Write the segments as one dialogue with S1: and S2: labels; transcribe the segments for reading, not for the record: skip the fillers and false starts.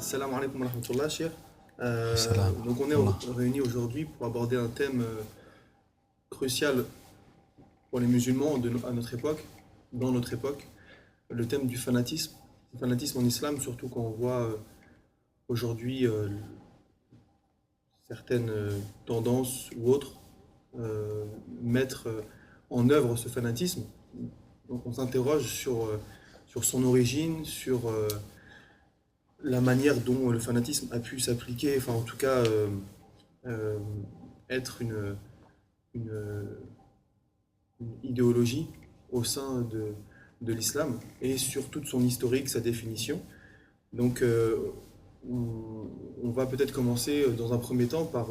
S1: Salam alaikum wa rahmatullah, cher. Donc on est
S2: Voilà.
S1: réunis aujourd'hui pour aborder un thème crucial pour les musulmans à notre époque, dans notre époque, le thème du fanatisme. Le fanatisme en islam, surtout quand on voit aujourd'hui certaines tendances ou autres mettre en œuvre ce fanatisme. Donc on s'interroge sur son origine, sur la manière dont le fanatisme a pu s'appliquer, enfin en tout cas être une, une idéologie au sein de l'islam et sur toute son historique, sa définition. Donc on va peut-être commencer dans un premier temps par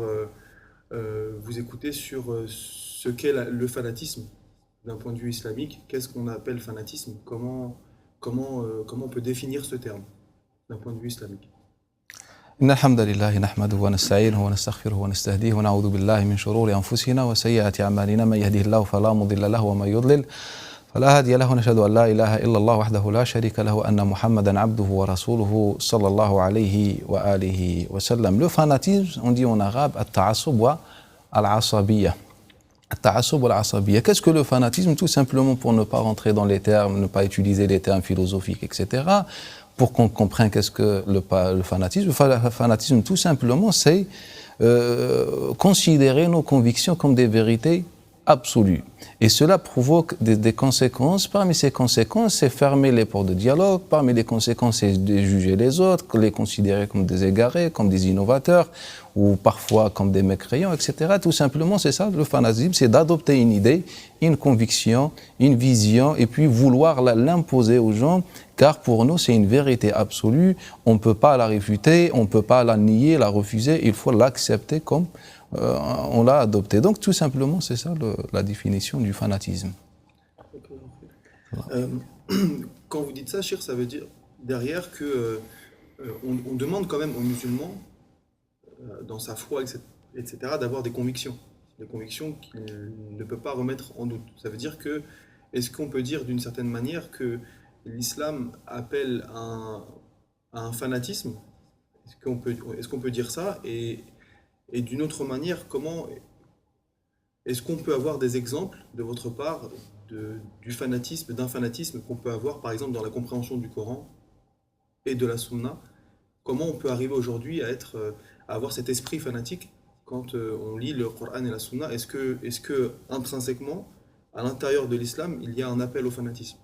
S1: vous écouter sur ce qu'est le fanatisme d'un point de vue islamique. Qu'est-ce qu'on appelle fanatisme? Comment on peut définir ce terme d'un point de vue islamique?
S2: إن الحمد لله نحمده ونستعينه ونستغفره ونستهديه ونعوذ بالله من شرور أنفسنا وسيئات أعمالنا من يهده الله فلا مضل له ومن يضلل فلا هادي له ونشهد أن لا إله إلا الله وحده لا شريك له وأن محمدا عبده ورسوله صلى الله عليه وآله وسلم. Le fanatisme, on dit en arabe التعصب والعصبية. التعصب والعصبية. Qu'est-ce que le fanatisme? Tout simplement, pour ne pas rentrer dans les termes, ne pas utiliser les termes philosophiques, etc., pour qu'on comprenne qu'est-ce que le fanatisme. Le fanatisme, tout simplement, c'est considérer nos convictions comme des vérités absolues. Et cela provoque des conséquences. Parmi ces conséquences, c'est fermer les portes de dialogue. Parmi les conséquences, c'est de juger les autres, les considérer comme des égarés, comme des innovateurs, ou parfois comme des mécréants, etc. Tout simplement, c'est ça, le fanatisme, c'est d'adopter une idée, une conviction, une vision, et puis vouloir l'imposer aux gens, car pour nous, c'est une vérité absolue. On ne peut pas la réfuter, on ne peut pas la nier, la refuser, il faut l'accepter comme on l'a adopté. Donc, tout simplement, c'est ça la définition du fanatisme.
S1: Quand vous dites ça, Chir, ça veut dire derrière que on demande quand même aux musulmans, dans sa foi, etc., d'avoir des convictions qu'il ne peut pas remettre en doute. Ça veut dire que, est-ce qu'on peut dire d'une certaine manière que l'islam appelle à un fanatisme? Est-ce qu'on peut dire ça? Et d'une autre manière, est-ce qu'on peut avoir des exemples de votre part d'un fanatisme qu'on peut avoir, par exemple, dans la compréhension du Coran et de la Sunna? Comment on peut arriver aujourd'hui à avoir cet esprit fanatique quand on lit le Coran et la Sunna? Est-ce que intrinsèquement, à l'intérieur de l'islam, il y a un appel au fanatisme?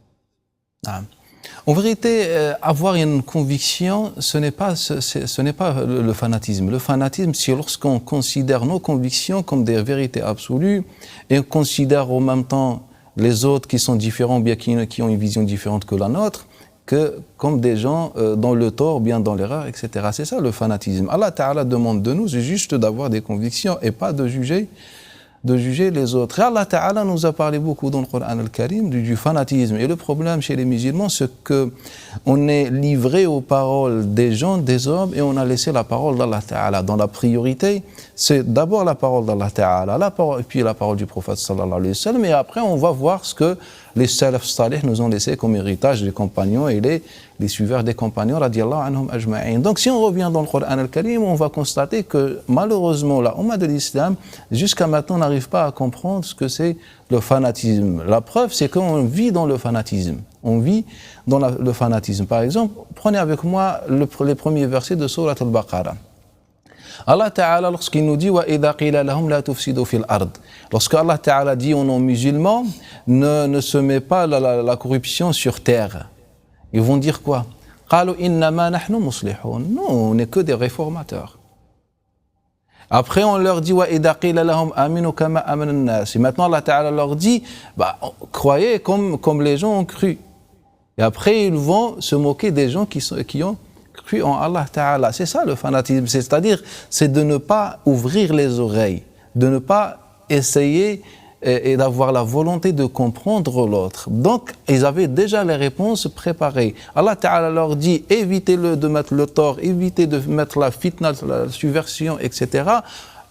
S2: En vérité, avoir une conviction, ce n'est pas le fanatisme. Le fanatisme, c'est lorsqu'on considère nos convictions comme des vérités absolues et on considère en même temps les autres qui sont différents, bien qui ont une vision différente que la nôtre, comme des gens dans le tort, bien dans l'erreur, etc. C'est ça le fanatisme. Allah Ta'ala demande de nous juste d'avoir des convictions et pas de juger les autres. Et Allah Ta'ala nous a parlé beaucoup dans le Coran al-Karim du fanatisme. Et le problème chez les musulmans, c'est qu'on est livré aux paroles des gens, des hommes, et on a laissé la parole d'Allah Ta'ala. Dans la priorité, c'est d'abord la parole d'Allah Ta'ala, et puis la parole du prophète sallallahu alayhi wa sallam, et après on va voir ce que les salaf salih nous ont laissé comme héritage des compagnons et les suiveurs des compagnons radiyallahu anhum ajma'in. Donc si on revient dans le Coran al-Karim, on va constater que malheureusement la Ummah de l'Islam jusqu'à maintenant n'arrive pas à comprendre ce que c'est le fanatisme. La preuve, c'est qu'on vit dans le fanatisme. On vit dans le fanatisme. Par exemple, prenez avec moi les premiers versets de Surat al-Baqarah. Allah Ta'ala, lorsqu'il nous dit وَإِذَا قِيلَ لَهُمْ لَا تُفْسِدُوا فِي الْأَرْضِ, lorsque Allah Ta'ala dit aux non-musulmans ne se met pas la corruption sur terre, ils vont dire quoi? قَالُوا إِنَّمَا نَحْنُ مُصْلِحُونَ. Non, on n'est que des réformateurs. Après on leur dit وَإِذَا قِيلَ لَهُمْ آمِنُوا كَمَا آمَنَ النَّاسِ. Et maintenant Allah Ta'ala leur dit croyez comme les gens ont cru. Et après ils vont se moquer des gens qui ont cru en Allah Ta'ala. C'est ça le fanatisme, c'est-à-dire c'est de ne pas ouvrir les oreilles, de ne pas essayer et d'avoir la volonté de comprendre l'autre. Donc ils avaient déjà les réponses préparées. Allah Ta'ala leur dit évitez-le de mettre le tort, évitez de mettre la fitna, la subversion, etc.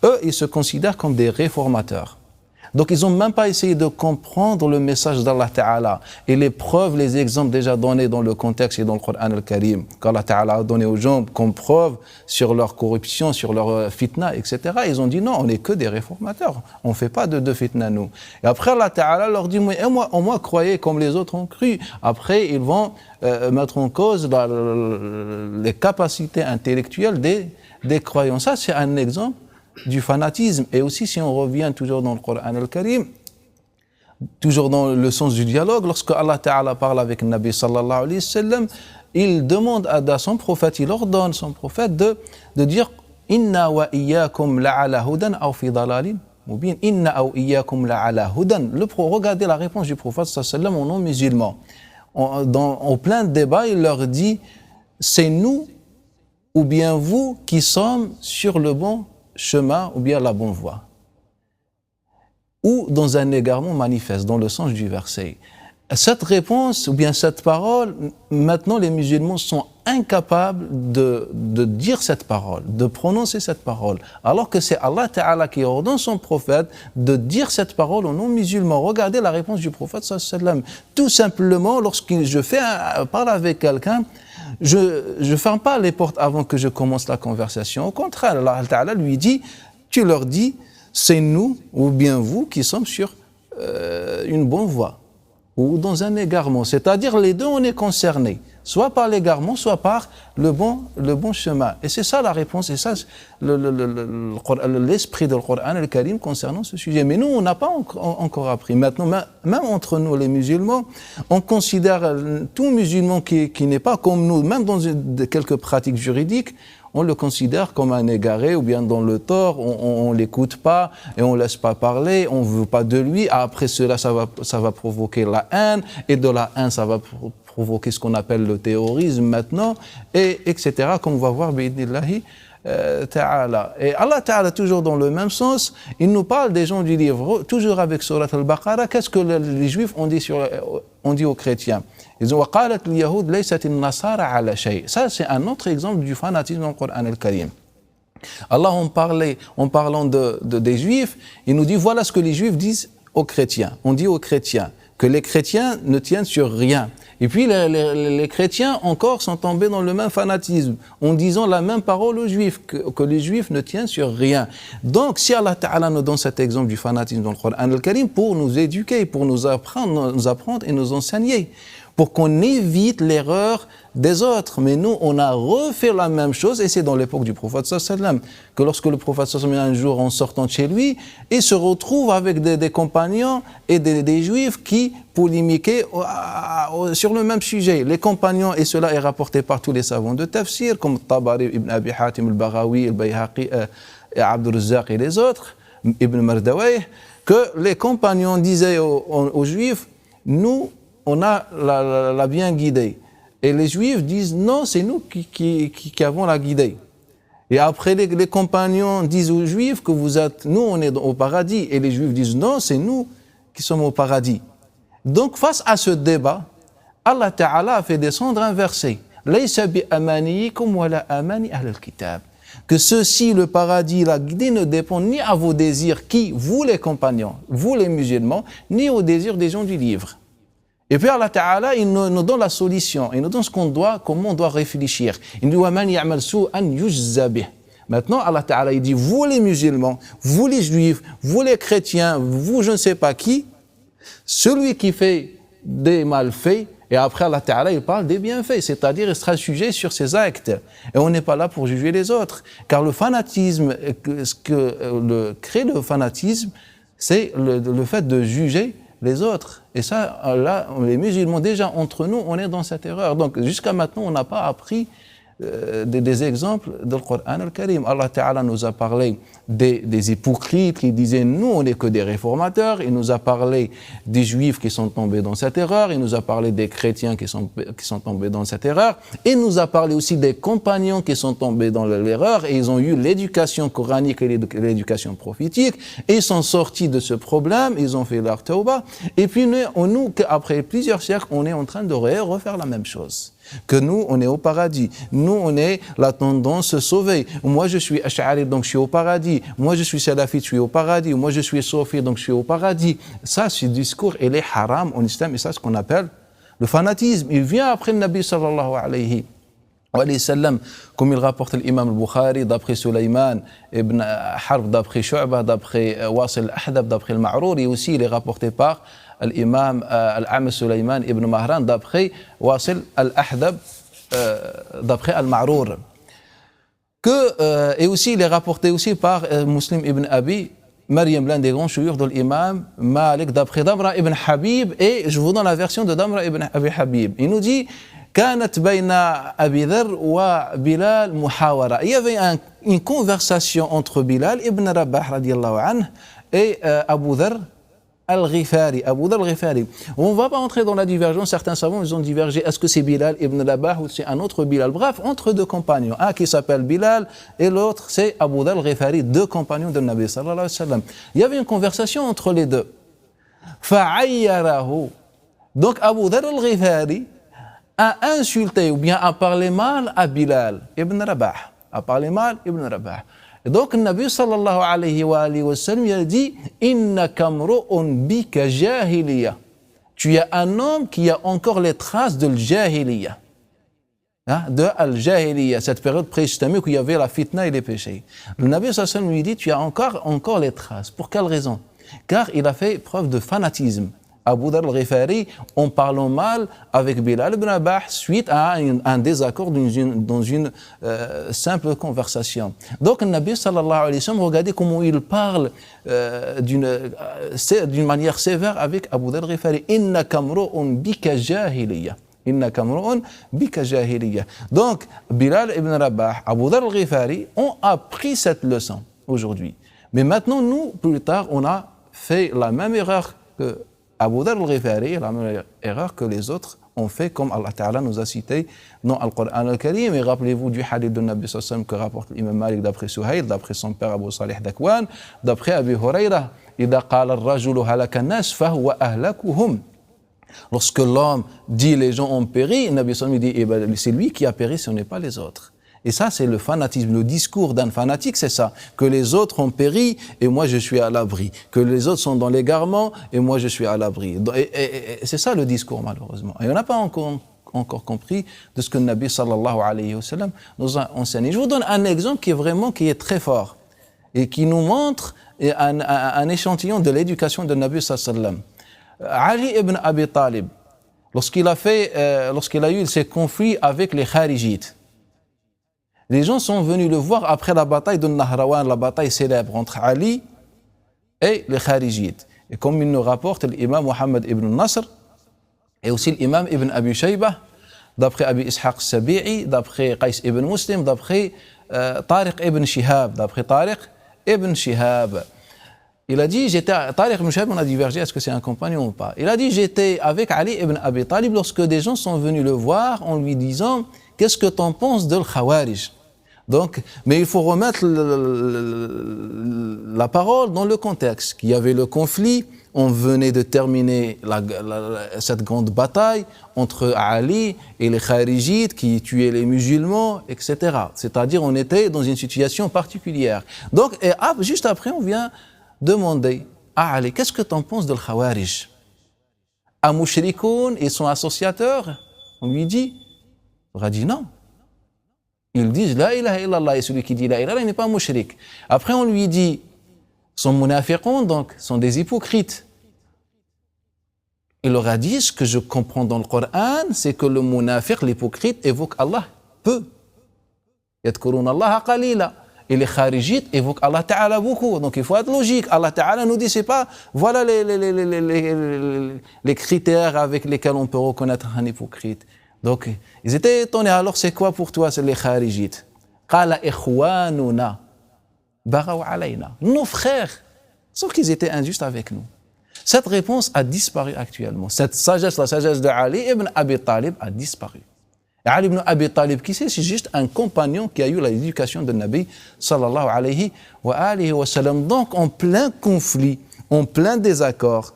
S2: Eux, ils se considèrent comme des réformateurs. Donc ils n'ont même pas essayé de comprendre le message d'Allah Ta'ala et les preuves, les exemples déjà donnés dans le contexte et dans le Coran al-Karim, qu'Allah Ta'ala a donné aux gens comme preuve sur leur corruption, sur leur fitna, etc. Ils ont dit non, on n'est que des réformateurs, on ne fait pas de fitna nous. Et après Allah Ta'ala leur dit, mais au moins croyez comme les autres ont cru. Après ils vont mettre en cause les capacités intellectuelles des croyants. Ça c'est un exemple du fanatisme. Et aussi, si on revient toujours dans le Coran al-Karim, toujours dans le sens du dialogue, lorsque Allah Ta'ala parle avec le Nabi sallallahu alayhi wa sallam, il demande à son prophète, il ordonne son prophète de dire Inna wa iyyakum la'ala hudan aw fi dalalin mubin. Inna wa iyyakum la'ala hudan. Regardez la réponse du prophète sallallahu alayhi wa sallam aux non-musulmans. Au plein de débats, il leur dit c'est nous ou bien vous qui sommes sur le bon chemin ou bien la bonne voie, ou dans un égarement manifeste, dans le sens du verset. Cette réponse ou bien cette parole, maintenant les musulmans sont incapables de dire cette parole, de prononcer cette parole, alors que c'est Allah Ta'ala qui ordonne son prophète de dire cette parole aux non-musulmans. Regardez la réponse du prophète sallallahu alayhi wa sallam. Tout simplement, lorsque je parle avec quelqu'un, je ne ferme pas les portes avant que je commence la conversation. Au contraire, Allah Ta'ala lui dit, tu leur dis, c'est nous ou bien vous qui sommes sur une bonne voie ou dans un égarement. C'est-à-dire les deux, on est concernés, soit par l'égarement, soit par le bon chemin. Et c'est ça la réponse, et ça l'esprit du Coran al-Karim concernant ce sujet. Mais nous, on n'a pas encore appris. Maintenant, même entre nous, les musulmans, on considère tout musulman qui n'est pas comme nous, même dans quelques pratiques juridiques, on le considère comme un égaré ou bien dans le tort, on l'écoute pas et on laisse pas parler, on veut pas de lui. Après cela, ça va provoquer la haine, et de la haine, ça va provoquer ce qu'on appelle le terrorisme maintenant, et etc. Comme on va voir, bi'idnillahi ta'ala. Et Allah Ta'ala, toujours dans le même sens, il nous parle des gens du livre, toujours avec Surat al-Baqarah. Qu'est-ce que les Juifs ont dit aux chrétiens? Ils ont وقالت اليهود ليست النصارى على شيء. Ça, c'est un autre exemple du fanatisme dans le Coran al-Karim. Allah, en parlant des Juifs, il nous dit voilà ce que les Juifs disent aux chrétiens. On dit aux chrétiens que les chrétiens ne tiennent sur rien. Et puis les chrétiens encore sont tombés dans le même fanatisme en disant la même parole aux Juifs, que les Juifs ne tiennent sur rien. Donc si Allah Ta'ala nous donne cet exemple du fanatisme dans le Coran al-Karim pour nous éduquer, pour nous apprendre et nous enseigner, pour qu'on évite l'erreur des autres. Mais nous, on a refait la même chose, et c'est dans l'époque du prophète sallallahu alayhi wa sallam, que lorsque le prophète sallallahu alayhi wa sallam, un jour, en sortant de chez lui, il se retrouve avec des compagnons et des juifs qui polémiquaient sur le même sujet. Les compagnons, et cela est rapporté par tous les savants de tafsir, comme Tabari, Ibn Abi Hatim, al-Baghawi, al-Bayhaqi, Abd al-Razzaq et les autres, Ibn Mardawayh, que les compagnons disaient aux juifs, nous, on a la bien guidée. Et les Juifs disent non, c'est nous qui avons la guidée. Et après, les compagnons disent aux Juifs que nous, on est au paradis. Et les Juifs disent non, c'est nous qui sommes au paradis. Donc, face à ce débat, Allah Ta'ala a fait descendre un verset. Laysa bi amaniyikum wa la amani ahlul kitab. Que ceci, le paradis, la guidée ne dépend ni à vos désirs, vous les compagnons, vous les musulmans, ni aux désirs des gens du livre. Et puis Allah Ta'ala, il nous donne la solution, il nous donne comment on doit réfléchir. Il nous dit وَمَنْ يَعْمَلْ سُوءًا يُجْزَ بِهِ. Maintenant, Allah Ta'ala, il dit, vous les musulmans, vous les juifs, vous les chrétiens, vous je ne sais pas qui, celui qui fait des malfaits, et après Allah Ta'ala, il parle des bienfaits, c'est-à-dire il sera jugé sur ses actes. Et on n'est pas là pour juger les autres. Car le fanatisme, ce que crée le fanatisme, c'est le fait de juger les autres. Et ça, là, les musulmans, déjà entre nous, on est dans cette erreur. Donc jusqu'à maintenant, on n'a pas appris des exemples du Coran al-Karim. Allah Ta'ala nous a parlé des hypocrites qui disaient nous on n'est que des réformateurs, il nous a parlé des juifs qui sont tombés dans cette erreur, il nous a parlé des chrétiens qui sont tombés dans cette erreur, et il nous a parlé aussi des compagnons qui sont tombés dans l'erreur, et ils ont eu l'éducation coranique et l'éducation prophétique, et ils sont sortis de ce problème, ils ont fait leur tauba, et puis nous après plusieurs siècles, on est en train de refaire la même chose. Que nous, on est au paradis. Nous, on est la tendance sauvée. Moi, je suis Ash'ari, donc je suis au paradis. Moi, je suis salafite, je suis au paradis. Moi, je suis soufi, donc je suis au paradis. Ça, ce discours, il est haram en islam, et ça, c'est ce qu'on appelle le fanatisme. Il vient après le Nabi sallallahu alayhi wa sallam, comme il rapporte l'imam al-Bukhari, d'après Sulayman ibn Harb, d'après Shu'bah, d'après Wasil al-Ahdab, d'après al-Ma'rour, et aussi il est rapporté par l'imam al-Am Sulayman ibn Mahran, d'après Wasil al-Ahdab, d'après al-Ma'rour. Et aussi il est rapporté aussi par Muslim ibn Abi Maryam, l'un des grands chouïrs de l'imam Malik, d'après Damra ibn Habib, et je vous donne la version de Damra ibn Abi Habib. Il nous dit كانت بين أبي ذر وبلال محاورة. Il y avait une conversation entre Bilal ibn Rabah radiallahu anhu et Abu Dharr al-Ghifari. Abu Dharr al-Ghifari. On ne va pas entrer dans la divergence. Certains savants ils ont divergé. Est-ce que c'est Bilal ibn Rabah ou c'est un autre Bilal? Bref, entre deux compagnons. Un qui s'appelle Bilal et l'autre c'est Abu Dharr al-Ghifari, deux compagnons de Nabi sallallahu alayhi wa sallam. Il y avait une conversation entre les deux. فعيره. Donc Abu Dharr al-Ghifari a insulté ou bien a parlé mal à Bilal ibn Rabah, a parlé mal ibn Rabah. Et donc le Nabi sallallahu alayhi wa sallam il a dit innaka mru'un bika jahiliya. Tu es un homme qui a encore les traces de l'jahiliya. De al-jahiliya, cette période pré-islamique où il y avait la fitna et les péchés. Le Nabi sallallahu alayhi wa sallam lui dit tu as encore les traces. Pour quelle raison? Car il a fait preuve de fanatisme. Abu Dharr al-Ghifari, en parlant mal avec Bilal ibn Rabah suite à un désaccord dans une simple conversation. Donc le Nabi sallallahu alayhi wa sallam, regardez comment il parle d'une manière sévère avec Abu Dharr al-Ghifari. Innaka mru'un bika jahiliya. Innaka mru'un bika jahiliya. Donc Bilal ibn Rabah, Abu Dharr al-Ghifari ont appris cette leçon aujourd'hui. Mais maintenant, nous, plus tard, on a fait la même erreur que Abu Dharr al-Ghifari, la même erreur que les autres ont fait, comme Allah Ta'ala nous a cité dans le Coran al-Karim. Et rappelez-vous du hadith de Nabi sallallahu alayhi wa sallam que rapporte l'imam Malik d'après Suhayl, d'après son père Abu Salih Dakwan, d'après Abi Hurayra. إذا قال الرجل هلك الناس فهو أهلكهم. Lorsque l'homme dit les gens ont péri, Nabi sallallahu alayhi wa sallam dit c'est lui qui a péri, ce n'est pas les autres. Et ça, c'est le fanatisme. Le discours d'un fanatique, c'est ça. Que les autres ont péri et moi, je suis à l'abri. Que les autres sont dans l'égarement et moi, je suis à l'abri. Et c'est ça le discours, malheureusement. Et on n'a pas encore compris de ce que le Nabi sallallahu alayhi wa sallam nous a enseigné. Je vous donne un exemple qui est très fort et qui nous montre un échantillon de l'éducation de Nabi sallallahu alayhi wa sallam. Ali ibn Abi Talib, lorsqu'il a eu ses conflits avec les Kharijites, les gens sont venus le voir après la bataille de Nahrawan, la bataille célèbre entre Ali et les Kharijites. Et comme il nous rapporte l'imam Muhammad ibn Nasr et aussi l'imam ibn Abi Shaybah, d'après Abi Ishaq Sabi'i, d'après Qais ibn Muslim, d'après Tariq ibn Shihab, il a dit, Tariq ibn Shihab, on a divergé, est-ce que c'est un compagnon ou pas? Il a dit, j'étais avec Ali ibn Abi Talib lorsque des gens sont venus le voir en lui disant, qu'est-ce que tu en penses de l'Khawarij? Donc, mais il faut remettre la parole dans le contexte. Qu'il y avait le conflit, on venait de terminer cette grande bataille entre Ali et les Kharijites qui tuaient les musulmans, etc. C'est-à-dire, on était dans une situation particulière. Donc, juste après, on vient demander à Ali, qu'est-ce que tu en penses de l'Khawarij? À Mushrikoun et son associateur, on lui dit, on a dit non. Ils disent la ilaha illallah et celui qui dit la ilaha illallah n'est pas mushrik. Après on lui dit sont munafiqun, donc sont des hypocrites. Il leur a dit ce que je comprends dans le Coran, c'est que le munafiq, l'hypocrite, évoque Allah peu. Yadkuruna Allah qalila. Et les kharijites évoquent Allah Ta'ala beaucoup. Donc il faut être logique. Allah Ta'ala nous dit c'est pas voilà les critères avec lesquels on peut reconnaître un hypocrite. Donc, ils étaient étonnés. Alors, c'est quoi pour toi, c'est les kharijites? Qala ikhwanuna bagaw alayna. Nos frères, sauf qu'ils étaient injustes avec nous. Cette réponse a disparu actuellement. Cette sagesse, la sagesse de Ali ibn Abi Talib a disparu. Et Ali ibn Abi Talib, qui c'est juste un compagnon qui a eu l'éducation de Nabi sallallahu alayhi wa sallam. Donc, en plein conflit, en plein désaccord,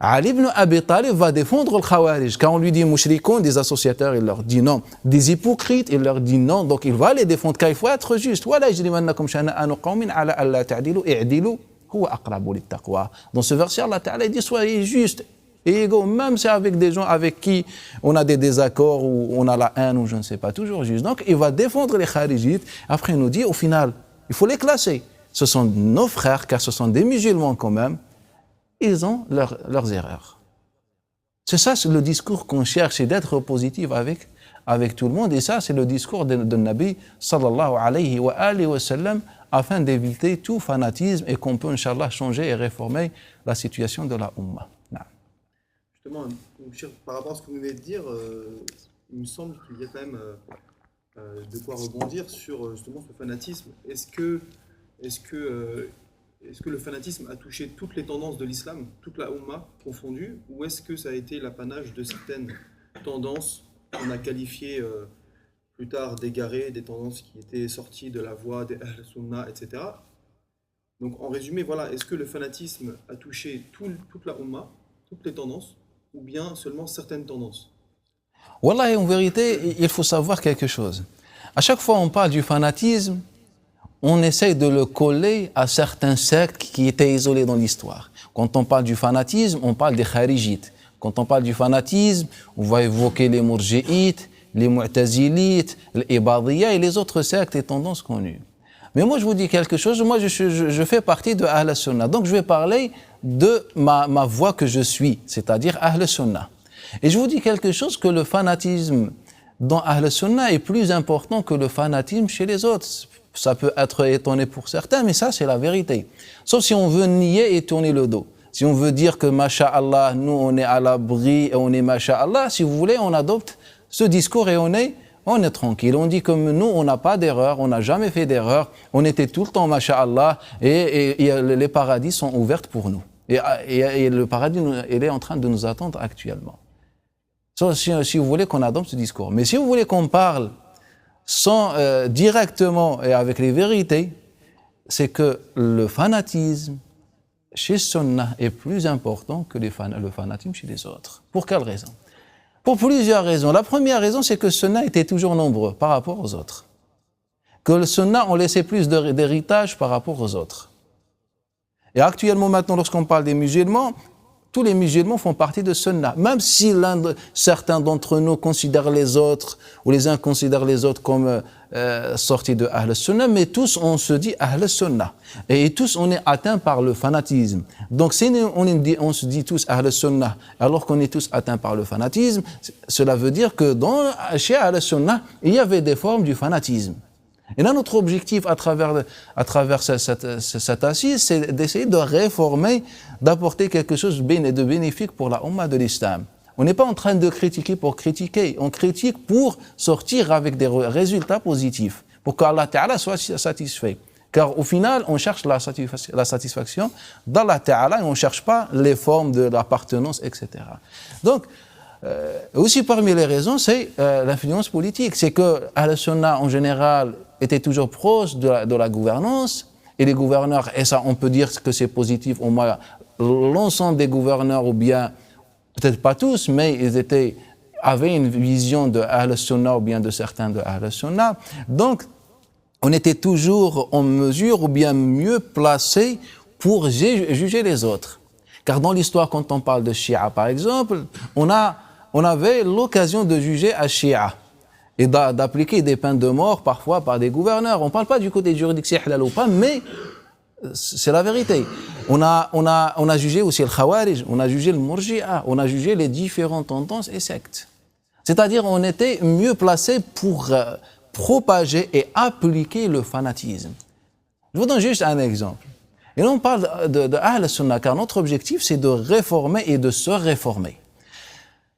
S2: Ali ibn Abi Talib va défendre le Khawarij. Quand on lui dit mushrikoun, des associateurs, il leur dit non. Des hypocrites, il leur dit non. Donc il va les défendre car il faut être juste. Dans ce verset, Allah Ta'ala dit soyez juste et égaux, même si avec des gens avec qui on a des désaccords ou on a la haine ou je ne sais pas, toujours juste. Donc il va défendre les Kharijites. Après il nous dit au final, il faut les classer. Ce sont nos frères car ce sont des musulmans quand même. Ils ont leurs erreurs. C'est ça, c'est le discours qu'on cherche, c'est d'être positif avec tout le monde. Et ça, c'est le discours de Nabi sallallahu alayhi wa sallam afin d'éviter tout fanatisme et qu'on peut, Inch'Allah, changer et réformer la situation de la Ummah.
S1: Justement, par rapport à ce que vous venez de dire, il me semble qu'il y a quand même de quoi rebondir sur justement ce fanatisme. Est-ce que le fanatisme a touché toutes les tendances de l'islam, toute la Ummah confondue, ou est-ce que ça a été l'apanage de certaines tendances qu'on a qualifiées plus tard d'égarées, des tendances qui étaient sorties de la voie des Ahl-Sunnah, etc. Donc en résumé, voilà, est-ce que le fanatisme a touché toute la Ummah, toutes les tendances, ou bien seulement certaines tendances?
S2: Wallah, en vérité, il faut savoir quelque chose. À chaque fois on parle du fanatisme, on essaye de le coller à certains sectes qui étaient isolés dans l'histoire. Quand on parle du fanatisme, on parle des kharijites. Quand on parle du fanatisme, on va évoquer les murji'ites, les mu'tazilites, les ibadiyya et les autres sectes et tendances connues. Mais moi, je vous dis quelque chose. Moi, je fais partie de Ahl Sunnah. Donc, je vais parler de ma voie que je suis, c'est-à-dire Ahl Sunnah. Et je vous dis quelque chose que le fanatisme dans Ahl Sunnah est plus important que le fanatisme chez les autres. Ça peut être étonné pour certains, mais ça, c'est la vérité. Sauf si on veut nier et tourner le dos. Si on veut dire que, masha'Allah, nous, on est à l'abri et on est masha'Allah, si vous voulez, on adopte ce discours et on est tranquille. On dit que nous, on n'a pas d'erreur, on n'a jamais fait d'erreur, on était tout le temps masha'Allah et les paradis sont ouverts pour nous. Et le paradis, il est en train de nous attendre actuellement. Si vous voulez qu'on adopte ce discours. Mais si vous voulez qu'on parle directement et avec les vérités, c'est que le fanatisme chez Sunnah est plus important que le fanatisme chez les autres. Pour quelle raison? Pour plusieurs raisons. La première raison, c'est que Sunnah était toujours nombreux par rapport aux autres. Que le Sunnah ont laissé plus d'héritage par rapport aux autres. Et actuellement, maintenant, lorsqu'on parle des musulmans, tous les musulmans font partie de Sunnah. Même si certains d'entre nous considèrent les autres, ou les uns considèrent les autres comme sortis de Ahl Sunnah, mais tous on se dit Ahl Sunnah. Et tous on est atteints par le fanatisme. Donc si on se dit tous Ahl Sunnah, alors qu'on est tous atteints par le fanatisme, cela veut dire que chez Ahl Sunnah, il y avait des formes du fanatisme. Et là, notre objectif à travers cette assise, c'est d'essayer de réformer, d'apporter quelque chose de bénéfique pour la Ummah de l'Islam. On n'est pas en train de critiquer pour critiquer, on critique pour sortir avec des résultats positifs, pour qu'Allah Ta'ala soit satisfait. Car au final, on cherche la satisfaction d'Allah Ta'ala et on ne cherche pas les formes de l'appartenance, etc. Donc, aussi parmi les raisons, c'est l'influence politique. C'est que Ahl Sunnah en général était toujours proche de la gouvernance et les gouverneurs, et ça on peut dire que c'est positif, au moins l'ensemble des gouverneurs, ou bien peut-être pas tous, mais ils avaient une vision de Ahl Sunnah ou bien de certains de Ahl Sunnah. Donc on était toujours en mesure ou bien mieux placé pour juger les autres. Car dans l'histoire, quand on parle de Shia par exemple, on avait l'occasion de juger à Shia et d'appliquer des peines de mort parfois par des gouverneurs. On ne parle pas du côté juridique, c'est halal ou pas, mais c'est la vérité. On a jugé aussi le Khawarij, on a jugé le Murji'a, on a jugé les différentes tendances et sectes. C'est-à-dire on était mieux placé pour propager et appliquer le fanatisme. Je vous donne juste un exemple. Et là on parle de Ahl Sunnah, car notre objectif c'est de réformer et de se réformer.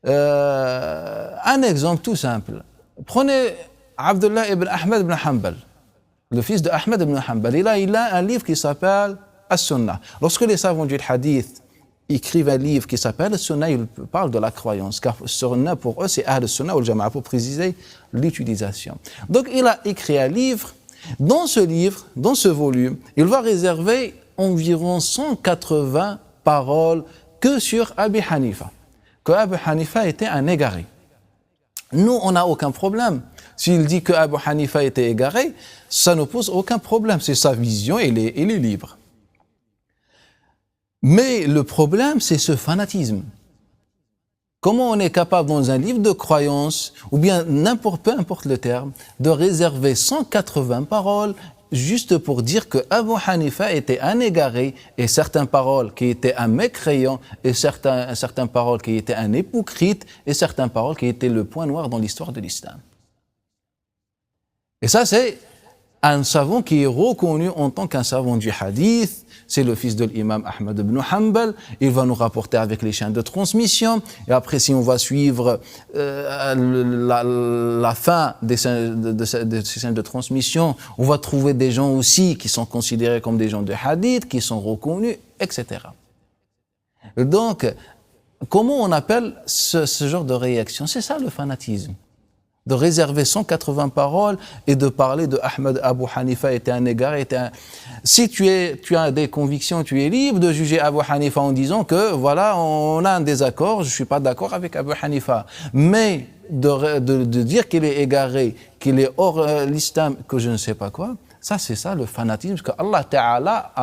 S2: Un exemple tout simple. Prenez Abdullah ibn Ahmad ibn Hanbal, le fils de Ahmad ibn Hanbal. Il a un livre qui s'appelle As-Sunnah. Lorsque les savants du hadith écrivent un livre qui s'appelle As-Sunnah, ils parlent de la croyance, car Sunnah pour eux c'est Ahl Sunnah ou Jama'a pour préciser l'utilisation. Donc il a écrit un livre. Dans ce livre, dans ce volume, il va réserver environ 180 paroles que sur Abi Hanifa, que Abu Hanifa était un égaré. Nous, on n'a aucun problème. S'il dit que Abu Hanifa était égaré, ça ne pose aucun problème. C'est sa vision, il est libre. Mais le problème, c'est ce fanatisme. Comment on est capable, dans un livre de croyance, ou bien peu importe le terme, de réserver 180 paroles juste pour dire que Abu Hanifa était un égaré, et certaines paroles qui étaient un mécréant, et certaines paroles qui étaient un hypocrite, et certaines paroles qui étaient le point noir dans l'histoire de l'islam. Et ça, c'est un savant qui est reconnu en tant qu'un savant du hadith. C'est le fils de l'imam Ahmad ibn Hanbal. Il va nous rapporter avec les chaînes de transmission. Et après, si on va suivre la fin de ces chaînes de transmission, on va trouver des gens aussi qui sont considérés comme des gens de hadith, qui sont reconnus, etc. Donc, comment on appelle ce genre de réaction? C'est ça le fanatisme. De réserver 180 paroles et de parler de Ahmed Abu Hanifa était un égaré, Si tu as des convictions, tu es libre de juger Abu Hanifa en disant que voilà, on a un désaccord, je suis pas d'accord avec Abu Hanifa. Mais de dire qu'il est égaré, qu'il est hors l'islam, que je ne sais pas quoi, ça c'est ça le fanatisme que Allah Ta'ala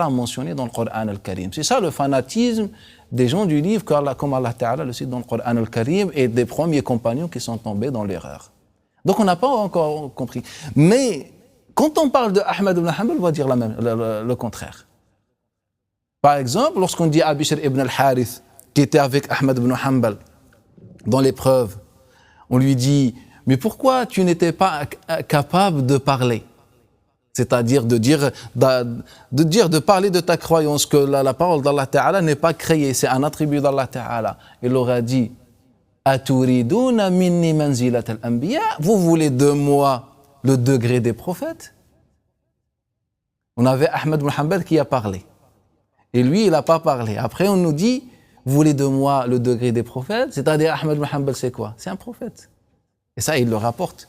S2: a mentionné dans le Coran al-Karim. C'est ça le fanatisme des gens du livre, comme Allah Ta'ala le cite dans le Coran al-Karim, et des premiers compagnons qui sont tombés dans l'erreur. Donc on n'a pas encore compris. Mais quand on parle de Ahmad ibn Hanbal, on va dire le contraire. Par exemple, lorsqu'on dit à Bishr ibn al-Harith, qui était avec Ahmad ibn Hanbal dans l'épreuve, on lui dit « Mais pourquoi tu n'étais pas capable de parler ?» C'est-à-dire de parler de ta croyance, que la parole d'Allah Ta'ala n'est pas créée, c'est un attribut d'Allah Ta'ala. Il aura dit Aturiduna minni manzilat al-anbiya, vous voulez de moi le degré des prophètes? On avait Ahmed ibn Hanbal qui a parlé. Et lui, il n'a pas parlé. Après, on nous dit vous voulez de moi le degré des prophètes? C'est-à-dire Ahmed ibn Hanbal, c'est quoi? C'est un prophète. Et ça, il le rapporte.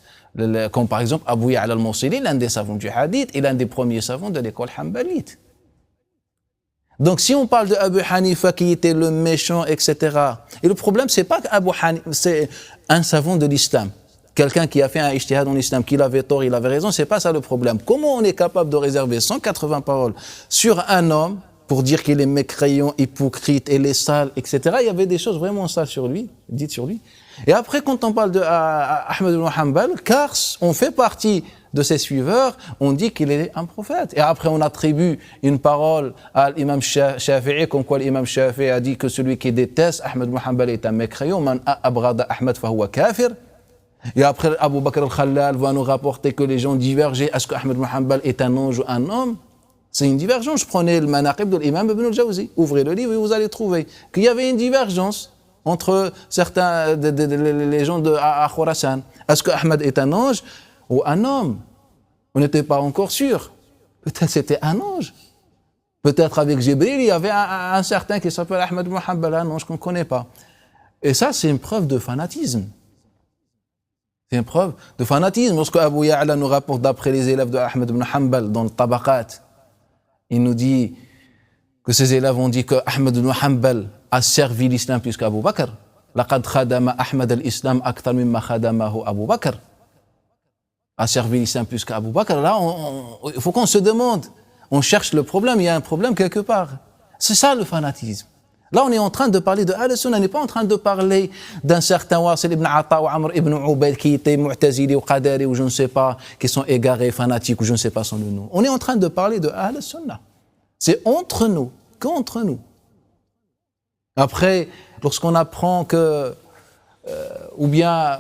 S2: Comme par exemple Abu Ya'la al-Mawsili, l'un des savants du hadith et l'un des premiers savants de l'école hanbalite. Donc si on parle de Abu Hanifa qui était le méchant, etc. Et le problème, c'est pas qu'Abu Hanifa, c'est un savant de l'islam. Quelqu'un qui a fait un ijtihad dans l'islam, qu'il avait tort, il avait raison, c'est pas ça le problème. Comment on est capable de réserver 180 paroles sur un homme pour dire qu'il est mécréant, hypocrite, il est sale, etc. Il y avait des choses vraiment sales sur lui, dites sur lui. Et après, quand on parle de Ahmed ibn Hanbal, car on fait partie de ses suiveurs, on dit qu'il est un prophète. Et après, on attribue une parole à l'imam Shafi'i, comme quoi l'imam Shafi'i a dit que celui qui déteste Ahmed ibn Hanbal est un mécréant, man abrada Ahmed fahuwa kafir. Et après, Abu Bakr al-Khallal va nous rapporter que les gens divergeaient. Est-ce que Ahmed ibn Hanbal est un ange ou un homme? C'est une divergence. Prenez le manaqib de l'imam Ibn al-Jawzi, ouvrez le livre et vous allez trouver qu'il y avait une divergence entre certains, les gens de Khurasan. Est-ce que Ahmed est un ange ou un homme? On n'était pas encore sûr. Peut-être c'était un ange. Peut-être avec Jibril, il y avait un certain qui s'appelle Ahmed ibn Hanbal, un ange qu'on ne connaît pas. Et ça, c'est une preuve de fanatisme. C'est une preuve de fanatisme. Lorsque Abu Ya'la nous rapporte d'après les élèves de Ahmed ibn Hanbal dans le Tabaqat, il nous dit que ses élèves ont dit que Ahmed ibn Hanbal a servi l'islam plus qu'Abu Bakr. Laqad khadama Ahmed al-Islam akthar mimma khadamahu Abu Bakr. A servi l'islam plus qu'Abu Bakr. Là, il faut qu'on se demande. On cherche le problème, il y a un problème quelque part. C'est ça le fanatisme. Là, on est en train de parler de Ahl-Sunnah, on n'est pas en train de parler d'un certain Wasil ibn Ata ou Amr ibn Ubayd qui était Mu'tazili ou Qadari ou je ne sais pas, qui sont égarés, fanatiques ou je ne sais pas son nom. On est en train de parler de Ahl-Sunnah. C'est entre nous, qu'entre nous. Après, lorsqu'on apprend que, ou bien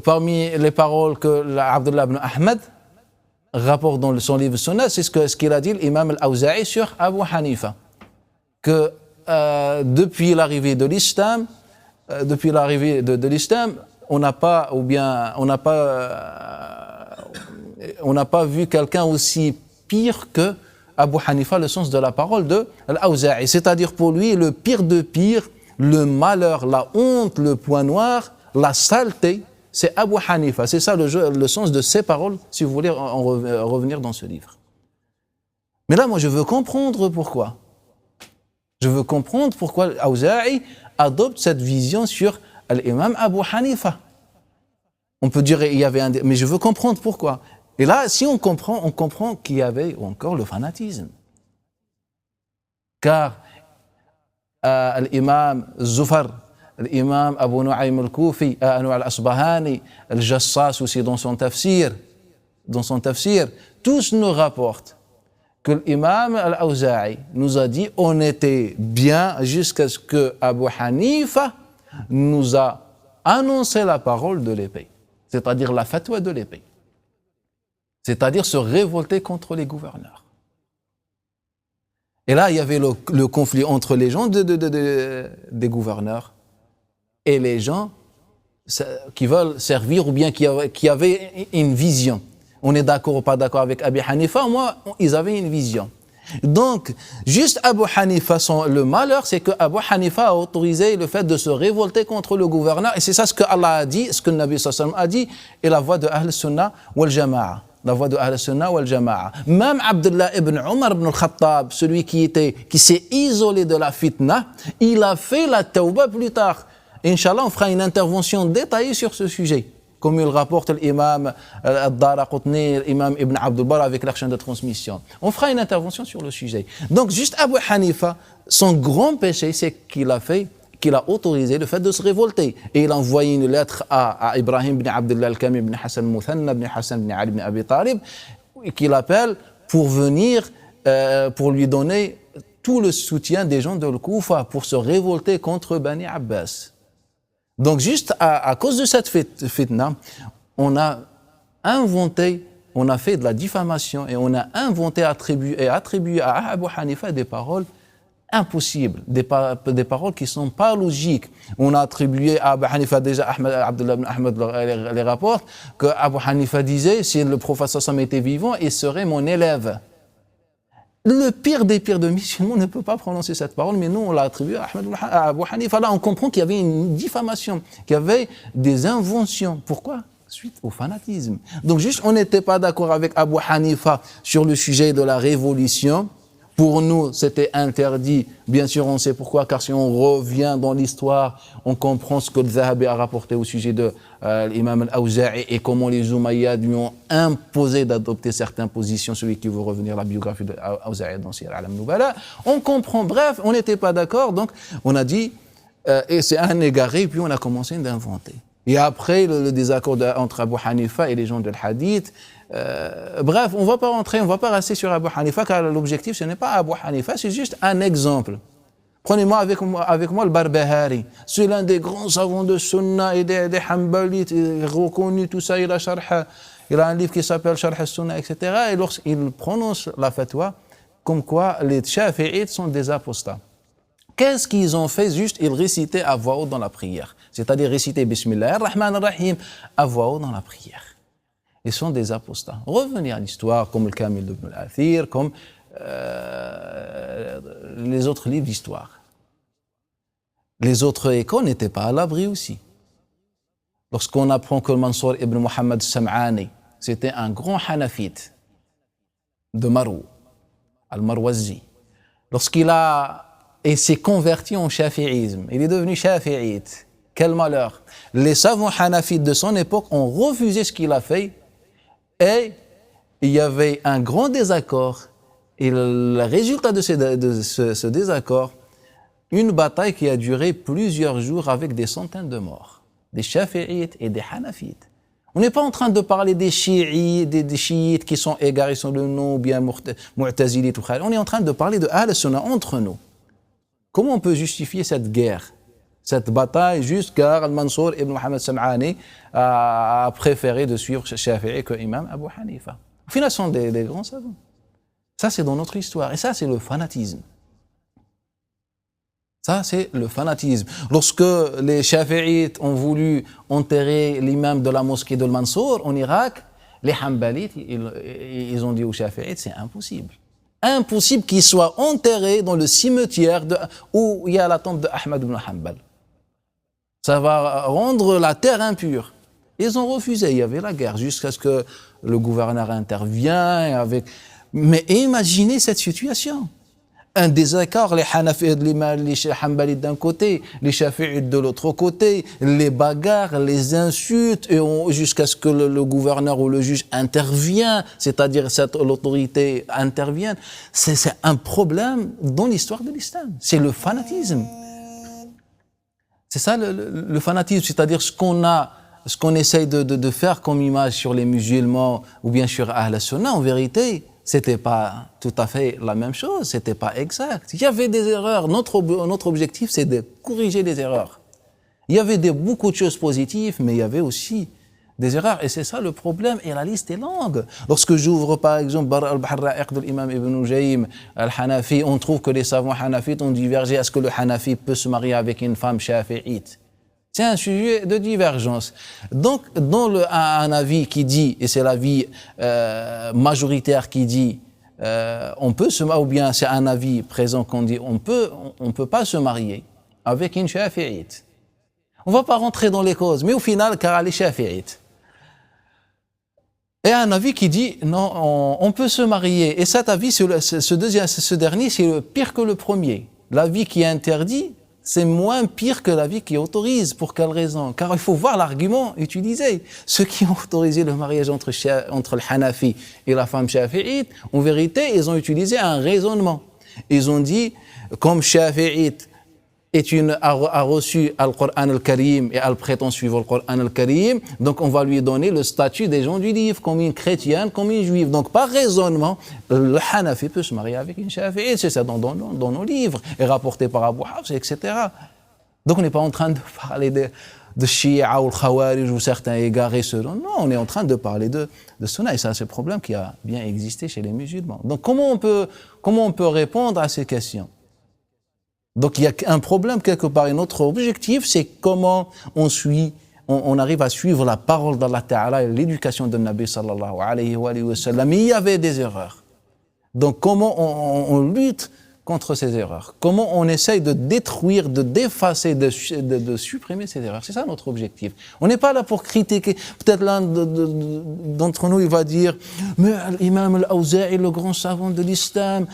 S2: parmi les paroles que Abdullah ibn Ahmed rapporte dans son livre Sunnah, c'est ce qu'il a dit l'imam al-Awza'i sur Abu Hanifa. Que depuis l'arrivée de l'islam, on n'a pas vu quelqu'un aussi pire que Abu Hanifa, le sens de la parole de l'Awza'i. C'est-à-dire pour lui, le pire de pire, le malheur, la honte, le point noir, la saleté, c'est Abu Hanifa. C'est ça le sens de ces paroles, si vous voulez en revenir dans ce livre. Mais là, moi, je veux comprendre pourquoi. Je veux comprendre pourquoi Al-Awza'i adopte cette vision sur l'imam Abu Hanifa. On peut dire il y avait un... Mais je veux comprendre pourquoi. Et là, si on comprend qu'il y avait encore le fanatisme. Car l'imam Zufar, l'imam Abu Nu'aym al-Kufi, al-Asbahani, al-Jassas aussi dans son tafsir, tous nous rapportent que l'imam al-Awza'i nous a dit on était bien jusqu'à ce que Abu Hanifa nous a annoncé la parole de l'épée, c'est-à-dire la fatwa de l'épée, c'est-à-dire se révolter contre les gouverneurs. Et là, il y avait le conflit entre les gens des gouverneurs et les gens qui veulent servir ou bien qui avaient une vision. On est d'accord ou pas d'accord avec Abi Hanifa, moi, ils avaient une vision. Donc, juste Abu Hanifa, le malheur, c'est que Abu Hanifa a autorisé le fait de se révolter contre le gouverneur, et c'est ça ce que Allah a dit, ce que le Nabi sallallahu alayhi wa sallam a dit, et la voix de Ahl Sunnah wal Jama'a. La voix de Ahl Sunnah wal Jama'a. Même Abdullah ibn Omar ibn al-Khattab, celui qui s'est isolé de la fitna, il a fait la tawbah plus tard. Inch'Allah, on fera une intervention détaillée sur ce sujet. Comme il rapporte l'imam al-Daraqutni, l'imam Ibn Abdul Bar avec la chaîne de transmission. On fera une intervention sur le sujet. Donc, juste Abu Hanifa, son grand péché, c'est qu'il a autorisé le fait de se révolter. Et il a envoyé une lettre à Ibrahim ibn Abdullah al-Kami ibn Hassan al-Muthanna ibn Hassan ibn Ali ibn Abi Talib, qu'il appelle pour venir, pour lui donner tout le soutien des gens de Al-Koufa pour se révolter contre Bani Abbas. Donc juste à cause de cette fitna, on a fait de la diffamation et on a attribué à Abu Hanifa des paroles impossibles, des paroles qui ne sont pas logiques. On a attribué à Abu Hanifa, déjà Abdullah ibn Ahmad les rapporte, que Abu Hanifa disait, si le prophète sallallahu alayhi wa sallam était vivant, il serait mon élève. Le pire des pires de musulmans ne peut pas prononcer cette parole, mais nous, on l'a attribué à Abu Hanifa. Là, on comprend qu'il y avait une diffamation, qu'il y avait des inventions. Pourquoi ? Suite au fanatisme. Donc, juste, on n'était pas d'accord avec Abu Hanifa sur le sujet de la révolution. Pour nous, c'était interdit. Bien sûr, on sait pourquoi, car si on revient dans l'histoire, on comprend ce que le Zahabi a rapporté au sujet de l'imam al-Awza'i et comment les Umayyads lui ont imposé d'adopter certaines positions. Celui qui veut revenir à la biographie de al-Awza'i dans Siyar al-Alam Nubala. On comprend, bref, on n'était pas d'accord, donc on a dit, et c'est un égaré, puis on a commencé d'inventer. Et après, le désaccord entre Abu Hanifa et les gens de l'Hadith, bref, on ne va pas rester sur Abu Hanifa, car l'objectif, ce n'est pas Abu Hanifa, c'est juste un exemple. Prenez-moi avec moi le Barbahari. C'est l'un des grands savants de Sunna et des Hanbalites, reconnu tout ça, il a un livre qui s'appelle Sharh al-Sunna, etc. Et lorsqu'il prononce la fatwa, comme quoi les Shafi'ites sont des apostats. Qu'est-ce qu'ils ont fait? Juste, ils récitaient à voix haute dans la prière. C'est-à-dire réciter Bismillah ar-Rahman ar-Rahim à voix haute dans la prière. Ils sont des apostats. Revenez à l'histoire, comme le Kamil ibn al-Athir, comme les autres livres d'histoire. Les autres écoles n'étaient pas à l'abri aussi. Lorsqu'on apprend que Mansour ibn Muhammad Sam'ani, c'était un grand Hanafite de Marou, al-Marwazi. Il s'est converti en shafi'isme. Il est devenu shafi'ite. Quel malheur. Les savants hanafites de son époque ont refusé ce qu'il a fait et il y avait un grand désaccord. Et le résultat de ce désaccord, une bataille qui a duré plusieurs jours avec des centaines de morts. Des shafi'ites et des hanafites. On n'est pas en train de parler des chiites qui sont égarés sur le nom, ou bien mu'tazilites ou khali. On est en train de parler de Ahl Sunnah entre nous. Comment on peut justifier cette guerre, cette bataille, juste car Mansour ibn Muhammad Sam'ani a préféré de suivre Shafi'i que Imam Abu Hanifa. Au final, ce sont des grands savants. Ça, c'est dans notre histoire. Et ça, c'est le fanatisme. Ça, c'est le fanatisme. Lorsque les Shafi'ites ont voulu enterrer l'imam de la mosquée de Mansour en Irak, les Hanbalites, ils ont dit aux Shafi'ites, c'est impossible. Impossible qu'il soit enterré dans le cimetière où il y a la tombe de Ahmad ibn Hanbal. Ça va rendre la terre impure. Ils ont refusé, il y avait la guerre, jusqu'à ce que le gouverneur intervienne. Mais imaginez cette situation. un désaccord, les Hanbalites d'un côté, les Shafi'ites de l'autre côté, les bagarres, les insultes, et jusqu'à ce que le gouverneur ou le juge intervienne, c'est-à-dire l'autorité intervienne. C'est un problème dans l'histoire de l'islam. C'est le fanatisme. C'est ça le fanatisme, c'est-à-dire ce qu'on essaye de faire comme image sur les musulmans ou bien sur Ahl Sunnah, en vérité, c'était pas tout à fait la même chose, c'était pas exact. Il y avait des erreurs. Notre objectif, c'est de corriger les erreurs. Il y avait beaucoup de choses positives, mais il y avait aussi des erreurs. Et c'est ça le problème. Et la liste est longue. Lorsque j'ouvre, par exemple, al-Bahr al-Ra'iq de l'imam Ibn Jaym al-Hanafi, on trouve que les savants hanafites ont divergé. Est-ce que le Hanafi peut se marier avec une femme shafi'ite? C'est un sujet de divergence. Donc, dans un avis qui dit, et c'est l'avis majoritaire qui dit, on peut se marier, ou bien c'est un avis présent qu'on dit, on peut pas se marier avec une shafi'ite. On va pas rentrer dans les causes, mais au final, car elle est shafi'ite. Et un avis qui dit, non, on peut se marier. Et cet avis, ce dernier, c'est pire que le premier. L'avis qui interdit, c'est moins pire que l'avis qui autorise. Pour quelle raison? Car il faut voir l'argument utilisé. Ceux qui ont autorisé le mariage entre le Hanafi et la femme shafi'ite, en vérité, ils ont utilisé un raisonnement. Ils ont dit, comme shafi'ite a reçu Al-Qur'an al-Karim et elle prétend suivre le Qur'an al-Karim, donc on va lui donner le statut des gens du livre, comme une chrétienne, comme une juive. Donc par raisonnement, le Hanafi peut se marier avec une Shafi'ite, c'est ça dans nos livres, et rapporté par Abu Hafs, etc. Donc on n'est pas en train de parler de Shia ou le Khawarij ou certains égarés selon. Non, on est en train de parler de Sunna, et ça c'est le problème qui a bien existé chez les musulmans. Donc comment on peut répondre à ces questions? Donc il y a un problème quelque part, et notre objectif c'est comment on arrive à suivre la parole d'Allah Ta'ala et l'éducation de Nabi sallallahu alayhi wa sallam. Mais il y avait des erreurs. Donc comment on lutte contre ces erreurs? Comment on essaye de détruire, de d'effacer, de supprimer ces erreurs? C'est ça notre objectif. On n'est pas là pour critiquer. Peut-être l'un d'entre nous il va dire mais l'imam al-Awza'i, le grand savant de l'islam,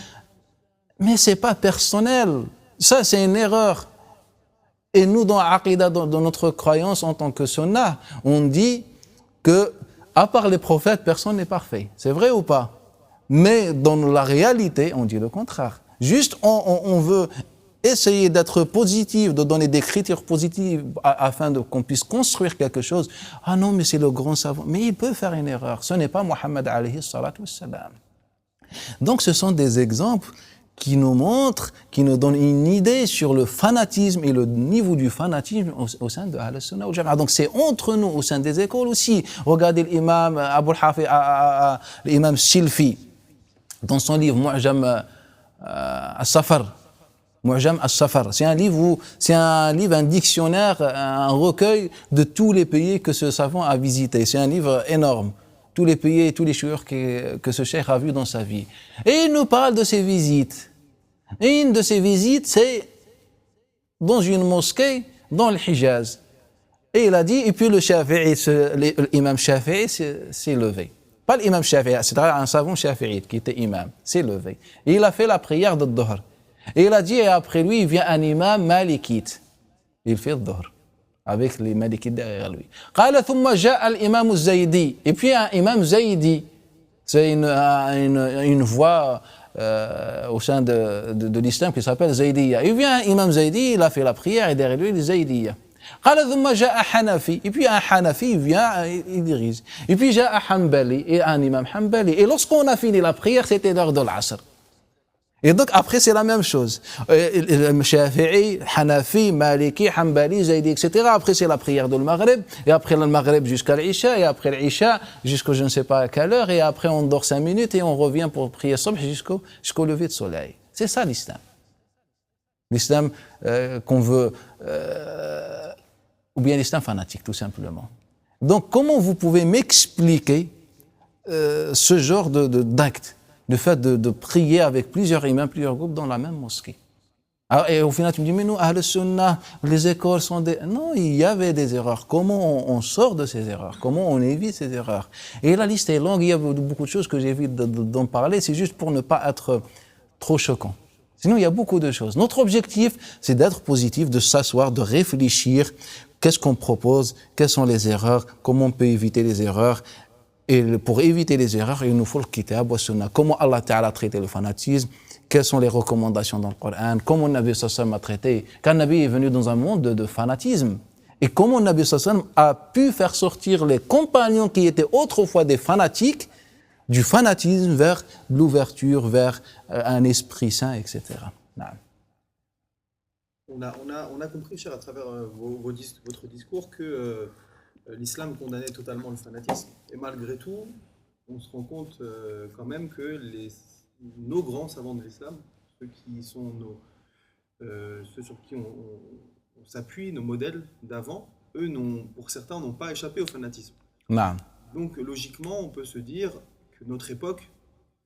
S2: mais c'est pas personnel. Ça, c'est une erreur. Et nous, dans Aqidah, dans notre croyance en tant que Sunnah, on dit que, à part les prophètes, personne n'est parfait. C'est vrai ou pas? Mais dans la réalité, on dit le contraire. Juste, on veut essayer d'être positif, de donner des critères positifs afin qu'on puisse construire quelque chose. Ah non, mais c'est le grand savant. Mais il peut faire une erreur. Ce n'est pas Muhammad alayhi salatu wassalam. Donc, ce sont des exemples qui nous montre, qui nous donne une idée sur le fanatisme et le niveau du fanatisme au sein de Ahl Sunnah wal Jama'a. Donc c'est entre nous, au sein des écoles aussi. Regardez l'imam Abu al-Hafiz, l'imam Silfi, dans son livre Mu'jam al-Safar. Mu'jam al-Safar. C'est un livre, un dictionnaire, un recueil de tous les pays que ce savant a visités. C'est un livre énorme. Tous les pays et tous les chouïrs que ce cheikh a vu dans sa vie. Et il nous parle de ses visites. Et une de ses visites, c'est dans une mosquée dans le Hijaz. Et il a dit, et puis l'imam Shafi'i s'est levé. Pas l'imam Shafi'i, c'est un savant Shafi'i qui était imam, s'est levé. Et il a fait la prière de Dhuhr. Et il a dit, et après lui, il vient un imam malikite. Il fait le Dhuhr, avec les malikites derrière lui. قال ثم جاء الإمام الزيدي. Et puis un imam Zaydi, c'est une voix au sein de l'islam qui s'appelle Zaydiya. Il vient un imam Zaydi, il a fait la prière et derrière lui, les Zaydiya. قال ثم جاء حنفي. Et puis un Hanafi, il vient, il dirige. Et puis جاء Hanbali, et un imam Hanbali. Et lorsqu'on a fini la prière, c'était l'heure de l'Asr. Et donc après c'est la même chose. Shafi'i, Hanafi, Maliki, Hanbali, Zaydi, etc. Après c'est la prière de le Maghreb, et après le Maghreb jusqu'à l'Isha, et après l'Isha jusqu'au je ne sais pas à quelle heure, et après on dort 5 minutes et on revient pour prier Subh jusqu'au lever de soleil. C'est ça l'islam. L'islam qu'on veut, ou bien l'islam fanatique tout simplement. Donc comment vous pouvez m'expliquer ce genre d'acte? Le fait de prier avec plusieurs imams, plusieurs groupes dans la même mosquée. Alors, et au final, tu me dis, mais nous, Ahl Sunnah, les écoles sont des... Non, il y avait des erreurs. Comment on sort de ces erreurs? Comment on évite ces erreurs? Et la liste est longue, il y a beaucoup de choses que j'évite d'en parler, c'est juste pour ne pas être trop choquant. Sinon, il y a beaucoup de choses. Notre objectif, c'est d'être positif, de s'asseoir, de réfléchir. Qu'est-ce qu'on propose? Quelles sont les erreurs? Comment on peut éviter les erreurs? Et pour éviter les erreurs, il nous faut le kitab wa sunna. Comment Allah Ta'ala a traité le fanatisme? Quelles sont les recommandations dans le Coran? Comment Nabi sallallahu a traité? Car Nabi est venu dans un monde de fanatisme. Et comment Nabi sallallahu a pu faire sortir les compagnons qui étaient autrefois des fanatiques du fanatisme vers l'ouverture, vers un esprit saint, etc.
S1: On a compris, cher, à travers votre discours, que l'islam condamnait totalement le fanatisme. Et malgré tout, on se rend compte quand même que nos grands savants de l'islam, ceux qui sont ceux sur qui on s'appuie, nos modèles d'avant, eux, pour certains, n'ont pas échappé au fanatisme.
S2: Non.
S1: Donc, logiquement, on peut se dire que notre époque,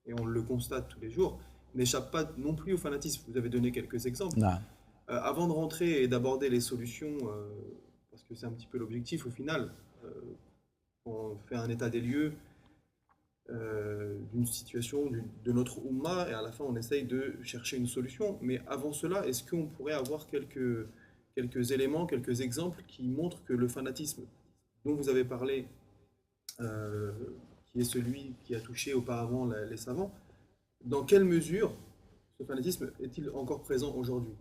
S1: et on le constate tous les jours, n'échappe pas non plus au fanatisme. Vous avez donné quelques exemples.
S2: Non.
S1: Avant de rentrer et d'aborder les solutions, parce que c'est un petit peu l'objectif au final, on fait un état des lieux d'une situation de notre Ummah et à la fin on essaye de chercher une solution. Mais avant cela, est-ce qu'on pourrait avoir quelques éléments, quelques exemples qui montrent que le fanatisme dont vous avez parlé, qui est celui qui a touché auparavant les savants, dans quelle mesure ce fanatisme est-il encore présent aujourd'hui?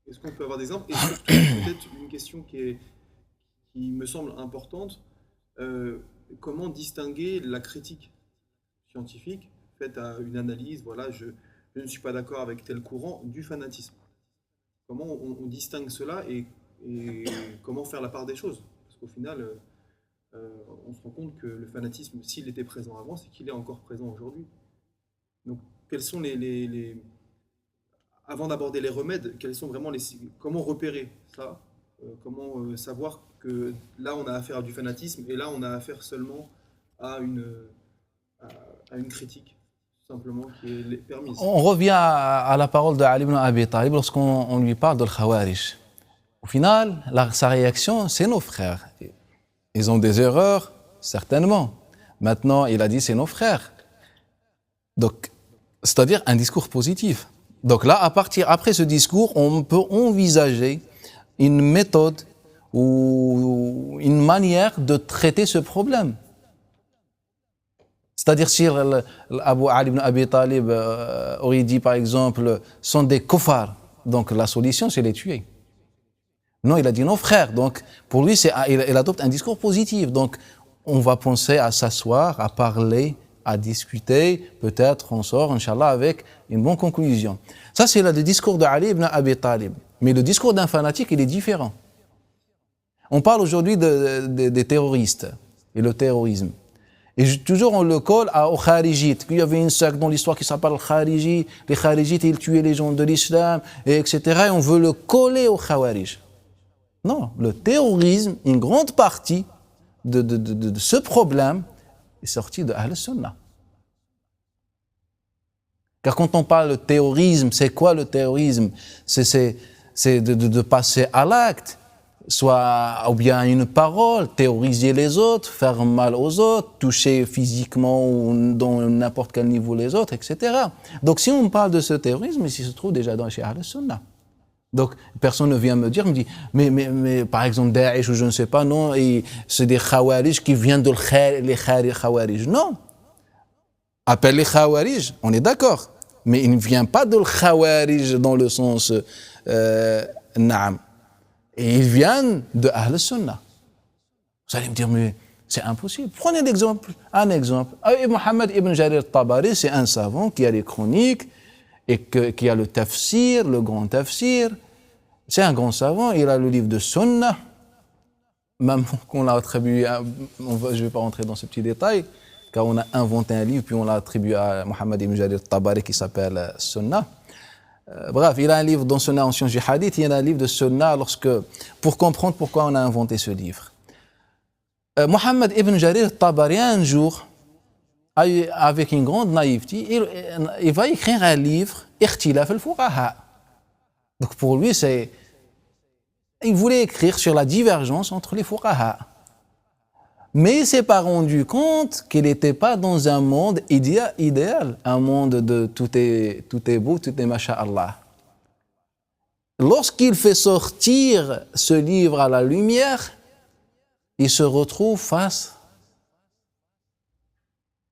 S1: Est-ce qu'on peut avoir des exemples? Et surtout, peut-être une question qui me semble importante, comment distinguer la critique scientifique faite à une analyse, voilà, je ne suis pas d'accord avec tel courant, du fanatisme? Comment on distingue cela et comment faire la part des choses? Parce qu'au final, on se rend compte que le fanatisme, s'il était présent avant, c'est qu'il est encore présent aujourd'hui. Donc, quels sont avant d'aborder les remèdes, comment repérer ça? Comment savoir que là, on a affaire à du fanatisme et là, on a affaire seulement à une critique, tout simplement, qui est permise.
S2: On revient à la parole de Ali ibn Abi Talib lorsqu'on lui parle de Khawarij. Au final, sa réaction, c'est nos frères. Ils ont des erreurs, certainement. Maintenant, il a dit, c'est nos frères. Donc, c'est-à-dire un discours positif. Donc là, après ce discours, on peut envisager une méthode ou une manière de traiter ce problème. C'est-à-dire si Abu Ali ibn Abi Talib aurait dit par exemple sont des kuffars, donc la solution c'est les tuer. Non, il a dit non frère, donc pour lui il adopte un discours positif. Donc on va penser à s'asseoir, à parler, à discuter, peut-être on sort, Inch'Allah, avec une bonne conclusion. Ça, c'est le discours de Ali ibn Abi Talib. Mais le discours d'un fanatique, il est différent. On parle aujourd'hui des terroristes et le terrorisme. Et toujours on le colle aux Kharijites. Il y avait une secte dans l'histoire qui s'appelle Khariji. Les Kharijites, ils tuaient les gens de l'islam, etc. Et on veut le coller aux Khawarij. Non, le terrorisme, une grande partie de ce problème, est sorti de Ahl Sunnah. Car quand on parle de terrorisme, c'est quoi le terrorisme? C'est de passer à l'acte, soit ou bien une parole, terroriser les autres, faire mal aux autres, toucher physiquement ou dans n'importe quel niveau les autres, etc. Donc si on parle de ce terrorisme, il se trouve déjà chez Ahl Sunnah. Donc personne ne vient me dit, mais par exemple Daesh ou je ne sais pas, non, c'est des Khawarij qui viennent de les Khawarij. Non. Appelle les Khawarij, on est d'accord. Mais il ne vient pas de Khawarij dans le sens Naam. Et ils viennent de Ahl Sunnah. Vous allez me dire, mais c'est impossible. Prenez un exemple. Mohammed ibn Jarir al-Tabari, c'est un savant qui a les chroniques et qui a le tafsir, le grand tafsir. C'est un grand savant, il a le livre de Sunnah. Même qu'on l'a attribué, je ne vais pas rentrer dans ce petit détail, car on a inventé un livre, puis on l'a attribué à Mohammed ibn Jarir al-Tabari qui s'appelle Sunnah. Bref, il a un livre dans Sunnah en sciences du hadith, il y a un livre de Sunnah pour comprendre pourquoi on a inventé ce livre. Mohammed ibn Jarir al-Tabari, un jour, avec une grande naïveté, il va écrire un livre, Ikhtilaf al-Fuqaha. Donc pour lui, il voulait écrire sur la divergence entre les fuqaha. Mais il ne s'est pas rendu compte qu'il n'était pas dans un monde idéal, un monde de tout est beau, tout est masha'Allah. Lorsqu'il fait sortir ce livre à la lumière, il se retrouve face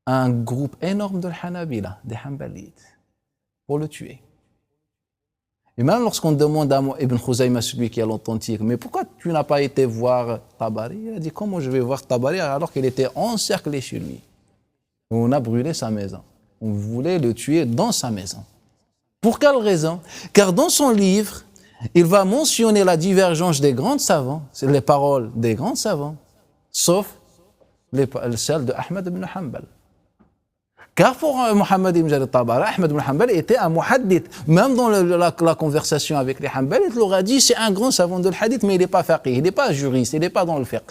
S2: à un groupe énorme de Hanabila, des Hanbalites, pour le tuer. Et même lorsqu'on demande à Ibn Khuzayma, celui qui est l'authentique, mais pourquoi tu n'as pas été voir Tabari? Il a dit, comment je vais voir Tabari alors qu'il était encerclé chez lui? On a brûlé sa maison. On voulait le tuer dans sa maison. Pour quelle raison? Car dans son livre, il va mentionner la divergence des grands savants, c'est les paroles des grands savants, sauf celles de Ahmed ibn Hanbal. Car pour Mohammed ibn Jarir Tabari, Ahmed ibn Hanbal était un muhaddith. Même dans la conversation avec les Hanbal, il leur a dit c'est un grand savant de l'hadith, mais il n'est pas faqih, il n'est pas juriste, il n'est pas dans le fiqh.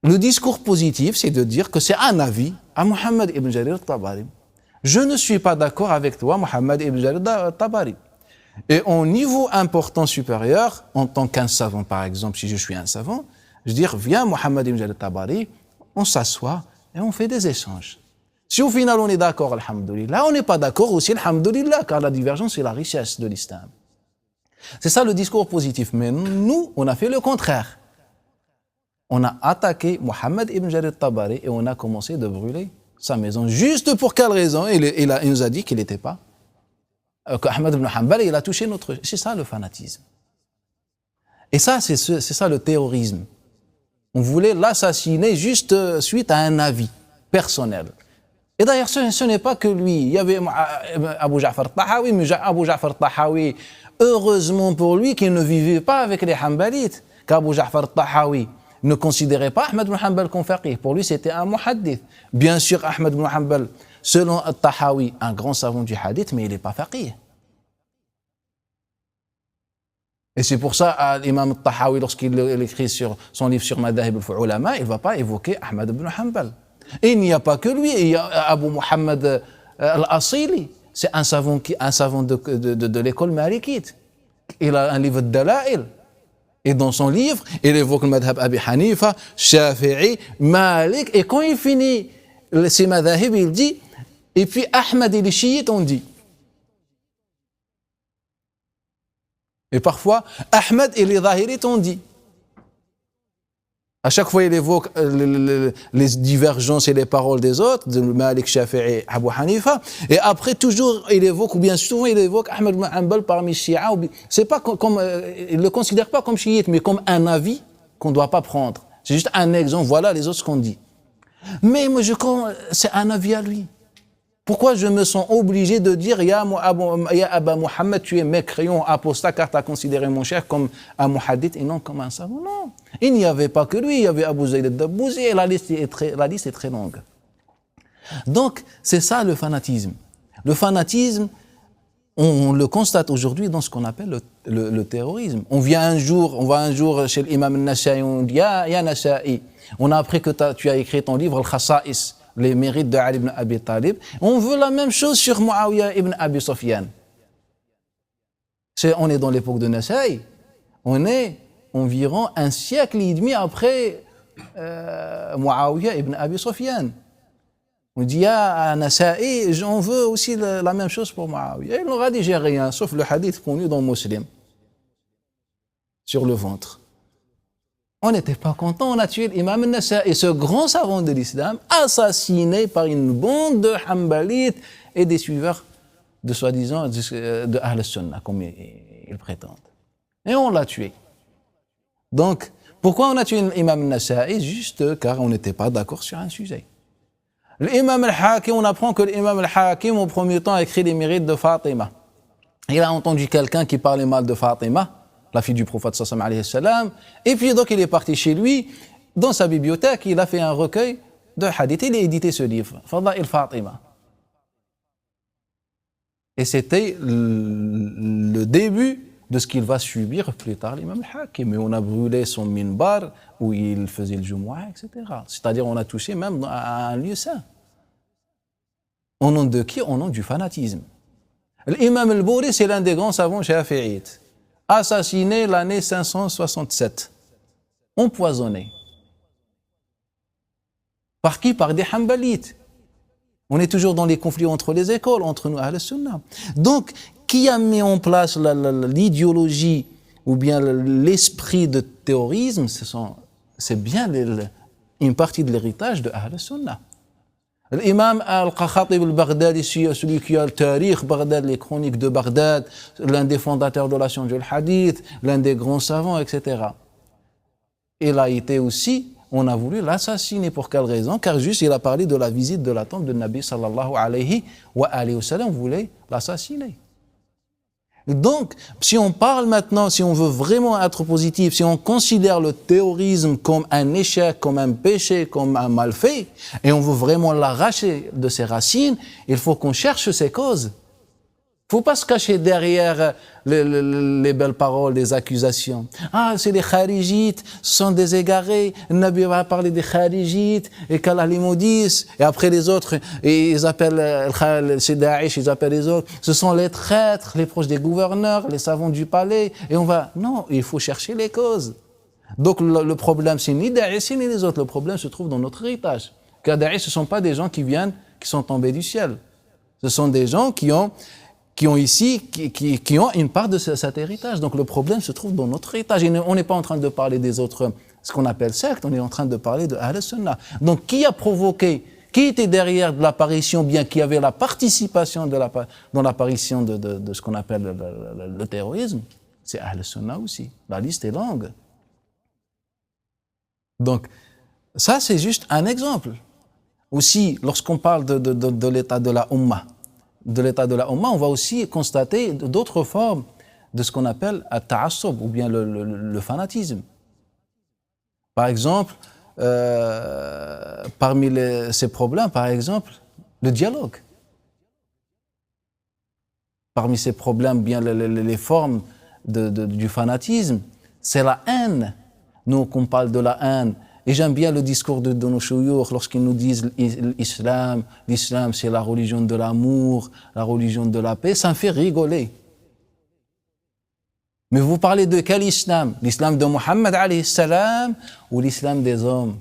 S2: Le discours positif, c'est de dire que c'est un avis à Mohammed ibn Jarir Tabari. Je ne suis pas d'accord avec toi, Mohammed ibn Jarir Tabari. Et au niveau important supérieur, en tant qu'un savant par exemple, si je suis un savant, je dis viens Mohammed ibn Jarir Tabari, on s'assoit et on fait des échanges. Si au final on est d'accord, alhamdoulilah, on n'est pas d'accord aussi, alhamdoulilah, car la divergence c'est la richesse de l'islam. C'est ça le discours positif. Mais nous, on a fait le contraire. On a attaqué Mohammed ibn Jarir Tabari et on a commencé de brûler sa maison. Juste pour quelle raison? Il nous a dit qu'il n'était pas. Qu'Ahmed ibn Hanbal, il a touché notre. C'est ça le fanatisme. Et ça, c'est ça le terrorisme. On voulait l'assassiner juste suite à un avis personnel. Et d'ailleurs, ce n'est pas que lui. Il y avait Abu Ja'far Tahawi, mais Abu Ja'far Tahawi, heureusement pour lui, qu'il ne vivait pas avec les Hanbalites, qu'Abu Ja'far Tahawi ne considérait pas Ahmed ibn Hanbal comme faqih. Pour lui, c'était un muhaddith. Bien sûr, Ahmed ibn Hanbal, selon Tahawi, un grand savant du hadith, mais il n'est pas faqih. Et c'est pour ça, l'imam Tahawi, lorsqu'il écrit sur son livre sur Madahib al-Ulama, il ne va pas évoquer Ahmed ibn Hanbal. Et il n'y a pas que lui, il y a Abu Muhammad al-Asili, c'est un savant de l'école malikite. Il a un livre de Dala'il. Et dans son livre, il évoque le madhab Abi Hanifa, Shafi'i, Malik. Et quand il finit ces madhahib, il dit, et puis Ahmad et les chiites ont dit. Et parfois, Ahmad et les zahirites ont dit. À chaque fois, il évoque les divergences et les paroles des autres, de Malik, Shafi'i, Abu Hanifa. Et après, toujours, il évoque, ou bien souvent, il évoque Ahmed ibn Hanbal parmi Shia. C'est pas comme, il ne le considère pas comme chiite, mais comme un avis qu'on ne doit pas prendre. C'est juste un exemple. Voilà les autres ce qu'on dit. Mais moi, c'est un avis à lui. Pourquoi je me sens obligé de dire Ya Aba Muhammad, tu es mécréant, apostat, car tu as considéré mon cher comme un muhaddith et non comme un savant? Non. Il n'y avait pas que lui, il y avait Abu Zayd al-Dabbouzi et la liste est très longue. Donc, c'est ça le fanatisme. Le fanatisme, on le constate aujourd'hui dans ce qu'on appelle le terrorisme. On va un jour chez l'imam al-Nasha'i, on dit Ya Nasha'i, on a appris que tu as écrit ton livre Al-Khasa'is, les mérites de Ali ibn Abi Talib. On veut la même chose sur Muawiyah ibn Abi Sufyan. On est dans l'époque de Nasai. On est environ un siècle et demi après Muawiyah ibn Abi Sufyan. On dit à Nasai, j'en veux aussi la même chose pour Muawiyah. Il leur a dit, j'ai rien, sauf le hadith connu dans Muslim, sur le ventre. On n'était pas content, on a tué l'imam al-Nasa'i, ce grand savant de l'islam, assassiné par une bande de Hanbalites et des suiveurs de soi-disant de Ahl Sunnah, comme ils prétendent. Et on l'a tué. Donc, pourquoi on a tué l'imam al-Nasa'i? Juste car on n'était pas d'accord sur un sujet. L'imam al-Hakim, on apprend que l'imam al-Hakim, au premier temps, a écrit les mérites de Fatima. Il a entendu quelqu'un qui parlait mal de Fatima, la fille du prophète sallallahu alayhi wa sallam, et puis donc il est parti chez lui, dans sa bibliothèque, il a fait un recueil de hadith, il a édité ce livre, Fadail Fatima. Et c'était le début de ce qu'il va subir plus tard l'imam al-Hakim. Mais on a brûlé son minbar où il faisait le Jumu'ah, etc. C'est-à-dire on a touché même à un lieu saint. Au nom de qui? Au nom du fanatisme. L'imam al-Bouri, c'est l'un des grands savants shafi'ites, assassiné l'année 567, empoisonné. Par qui? Par des Hanbalites. On est toujours dans les conflits entre les écoles, entre nous, Ahl Sunnah. Donc, qui a mis en place l'idéologie ou bien l'esprit de terrorisme? C'est bien une partie de l'héritage de Ahl Sunnah. L'imam Al-Khatib al-Baghdadi, celui qui a le Tarikh Baghdad, les chroniques de Bagdad, l'un des fondateurs de la science du hadith, l'un des grands savants, etc. Il a été aussi, on a voulu l'assassiner. Pour quelle raison? Car juste il a parlé de la visite de la tombe de Nabi sallallahu alayhi wa sallam, on voulait l'assassiner. Donc, si on parle maintenant, si on veut vraiment être positif, si on considère le terrorisme comme un échec, comme un péché, comme un malfait, et on veut vraiment l'arracher de ses racines, il faut qu'on cherche ses causes. Il ne faut pas se cacher derrière les belles paroles, les accusations. Ah, c'est les kharijites, ce sont des égarés. Le Nabi va parler des kharijites et qu'Allah les maudisse. Et après les autres, et ils appellent, c'est Daesh, ils appellent les autres. Ce sont les traîtres, les proches des gouverneurs, les savants du palais. Et on va, non, il faut chercher les causes. Donc le problème, c'est ni Daesh ni les autres. Le problème se trouve dans notre héritage. Car Daesh, ce ne sont pas des gens qui sont tombés du ciel. Ce sont des gens qui ont une part de cet héritage. Donc le problème se trouve dans notre héritage. Et on n'est pas en train de parler des autres, ce qu'on appelle sectes, on est en train de parler de Ahl Sunnah. Donc qui a provoqué, qui était derrière de l'apparition, bien qui avait la participation dans l'apparition de ce qu'on appelle le terrorisme? C'est Ahl Sunnah aussi. La liste est longue. Donc ça c'est juste un exemple. Aussi, lorsqu'on parle de l'état de la Ummah, on va aussi constater d'autres formes de ce qu'on appelle at-ta'assub, ou bien le fanatisme. Par exemple, parmi ces problèmes, par exemple, le dialogue. Parmi ces problèmes, bien les formes du fanatisme, c'est la haine. Nous, qu'on parle de la haine, et j'aime bien le discours de nos chouyoukhs lorsqu'ils nous disent l'islam c'est la religion de l'amour, la religion de la paix, ça me fait rigoler. Mais vous parlez de quel islam? L'islam de Mohammed alayhi salam ou l'islam des hommes?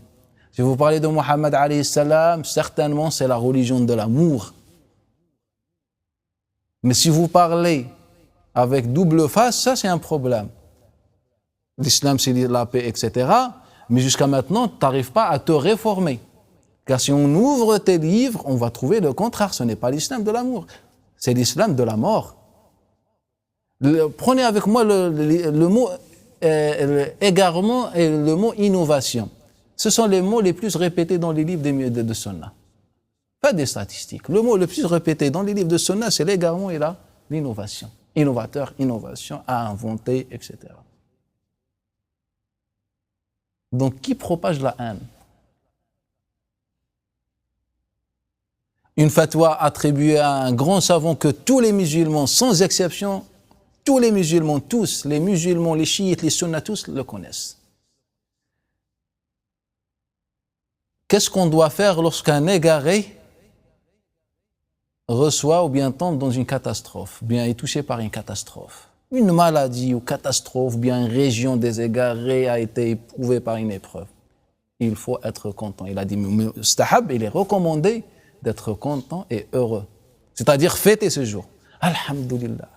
S2: Si vous parlez de Mohammed alayhi salam, certainement c'est la religion de l'amour. Mais si vous parlez avec double face, ça c'est un problème. L'islam c'est la paix, etc. Mais jusqu'à maintenant, tu n'arrives pas à te réformer. Car si on ouvre tes livres, on va trouver le contraire. Ce n'est pas l'islam de l'amour, c'est l'islam de la mort. Prenez avec moi le mot égarement et le mot innovation. Ce sont les mots les plus répétés dans les livres de Sunna. Pas des statistiques. Le mot le plus répété dans les livres de Sunna, c'est l'égarement et l'innovation. Innovateur, innovation, à inventer, etc. Donc, qui propage la haine? Une fatwa attribuée à un grand savant que tous les musulmans, sans exception, tous les musulmans, les chiites, les sunnas, tous le connaissent. Qu'est-ce qu'on doit faire lorsqu'un égaré reçoit ou bien tombe dans une catastrophe, bien est touché par une catastrophe? Une maladie ou catastrophe, bien une région des égarés a été éprouvée par une épreuve. Il faut être content. Il a dit, mustahab, il est recommandé d'être content et heureux. C'est-à-dire fêter ce jour. Alhamdulillah.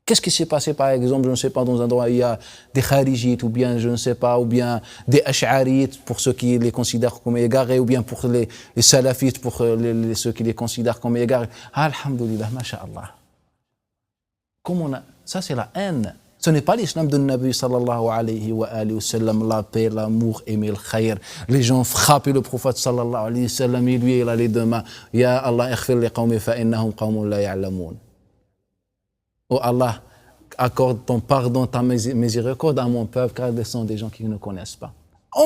S2: Qu'est-ce qui s'est passé par exemple, je ne sais pas, dans un endroit où il y a des kharijites ou bien, je ne sais pas, ou bien des ash'arites pour ceux qui les considèrent comme égarés, ou bien pour les salafites pour ceux qui les considèrent comme égarés. Alhamdulillah, masha'Allah. Ça c'est la haine. Ce n'est pas l'islam de Nabi sallallahu alayhi wa sallam, la paix, l'amour, aimer le khayr. Les gens frappaient le prophète sallallahu alayhi wa sallam et lui il a les deux mains. Ya Allah, ighfir li qawmi fa innahum qawmun la ya'lamoun. Oh Allah, accorde ton pardon, ta miséricorde à mon peuple, car ce sont des gens qui ne connaissent pas.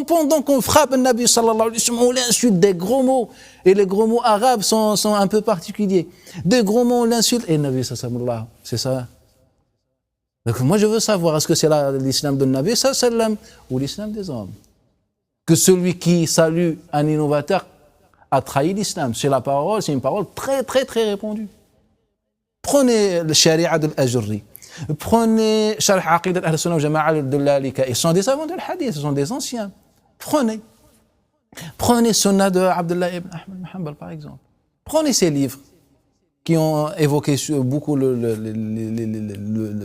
S2: Pendant qu'on frappe le Nabi sallallahu alayhi wa sallam, on l'insulte des gros mots. Et les gros mots arabes sont un peu particuliers. Des gros mots, on l'insulte. Et le Nabi sallallahu alayhi wa sallam, c'est ça. Donc moi je veux savoir, est-ce que c'est l'islam de Nabi sallam ou l'islam des hommes? Que celui qui salue un innovateur a trahi l'islam. C'est la parole, c'est une parole très très très répandue. Prenez le Sharia de l'Ajurri, prenez Sharh Aqidat Ahl Sunnah wa Jama'a de l'Alika. Ils sont des savants de l'Hadith, ce sont des anciens. Prenez. Prenez Sunnah de Abdullah ibn Ahmed Hanbal, par exemple. Prenez ces livres qui ont évoqué beaucoup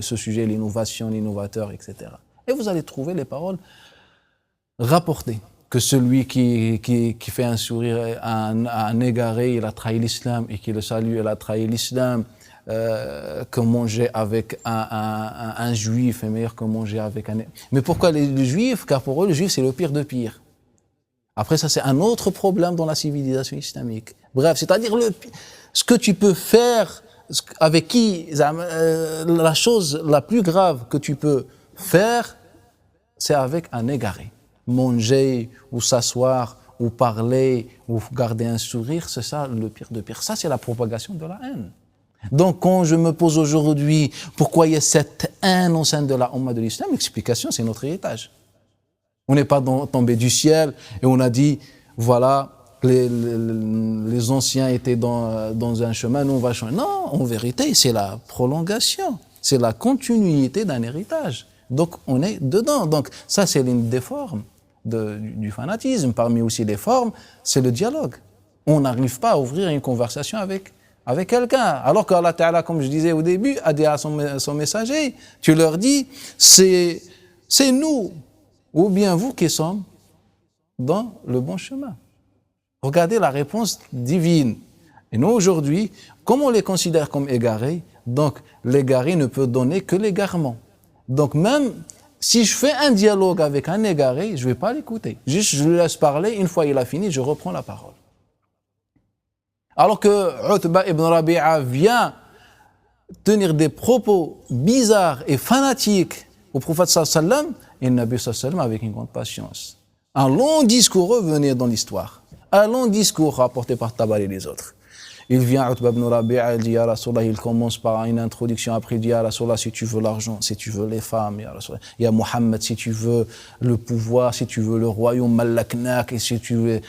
S2: ce sujet, l'innovation, l'innovateur, etc. Et vous allez trouver les paroles rapportées. Que celui qui fait un sourire à un égaré, il a trahi l'islam, et qui le salue, il a trahi l'islam. Que manger avec un juif est meilleur que manger avec un... Mais pourquoi les juifs? Car pour eux, le juif, c'est le pire de pire. Après, ça, c'est un autre problème dans la civilisation islamique. Bref, c'est-à-dire ce que tu peux faire, avec qui, la chose la plus grave que tu peux faire, c'est avec un égaré. Manger, ou s'asseoir, ou parler, ou garder un sourire, c'est ça le pire de pire. Ça, c'est la propagation de la haine. Donc, quand je me pose aujourd'hui, pourquoi il y a cette haine au sein de la Ummah de l'islam, l'explication, c'est notre héritage. On n'est pas tombé du ciel et on a dit, voilà, les anciens étaient dans un chemin, nous on va changer. Non, en vérité, c'est la prolongation, c'est la continuité d'un héritage. Donc, on est dedans. Donc, ça, c'est l'une des formes du fanatisme. Parmi aussi les formes, c'est le dialogue. On n'arrive pas à ouvrir une conversation avec quelqu'un. Alors qu'Allah Ta'ala, comme je disais au début, a dit à son messager, tu leur dis, c'est nous, ou bien vous qui sommes dans le bon chemin. Regardez la réponse divine. Et nous, aujourd'hui, comme on les considère comme égarés, donc l'égaré ne peut donner que l'égarement. Donc même si je fais un dialogue avec un égaré, je ne vais pas l'écouter. Juste, je le laisse parler, une fois il a fini, je reprends la parole. Alors que Utba ibn Rabi'a vient tenir des propos bizarres et fanatiques au prophète sallallahu alayhi wa sallam, et le Nabi sallallahu alayhi wa sallam avec une grande patience. Un long discours revenait dans l'histoire. Un long discours rapporté par Tabari et les autres. Il vient, Utba ibn Rabi'a, il dit, Ya Rasulallah, il commence par une introduction, après il dit, Ya Rasulallah, si tu veux l'argent, si tu veux les femmes, Ya Rasulallah, Ya Muhammad, si tu veux le pouvoir, si tu veux le royaume, Malaknak, et si tu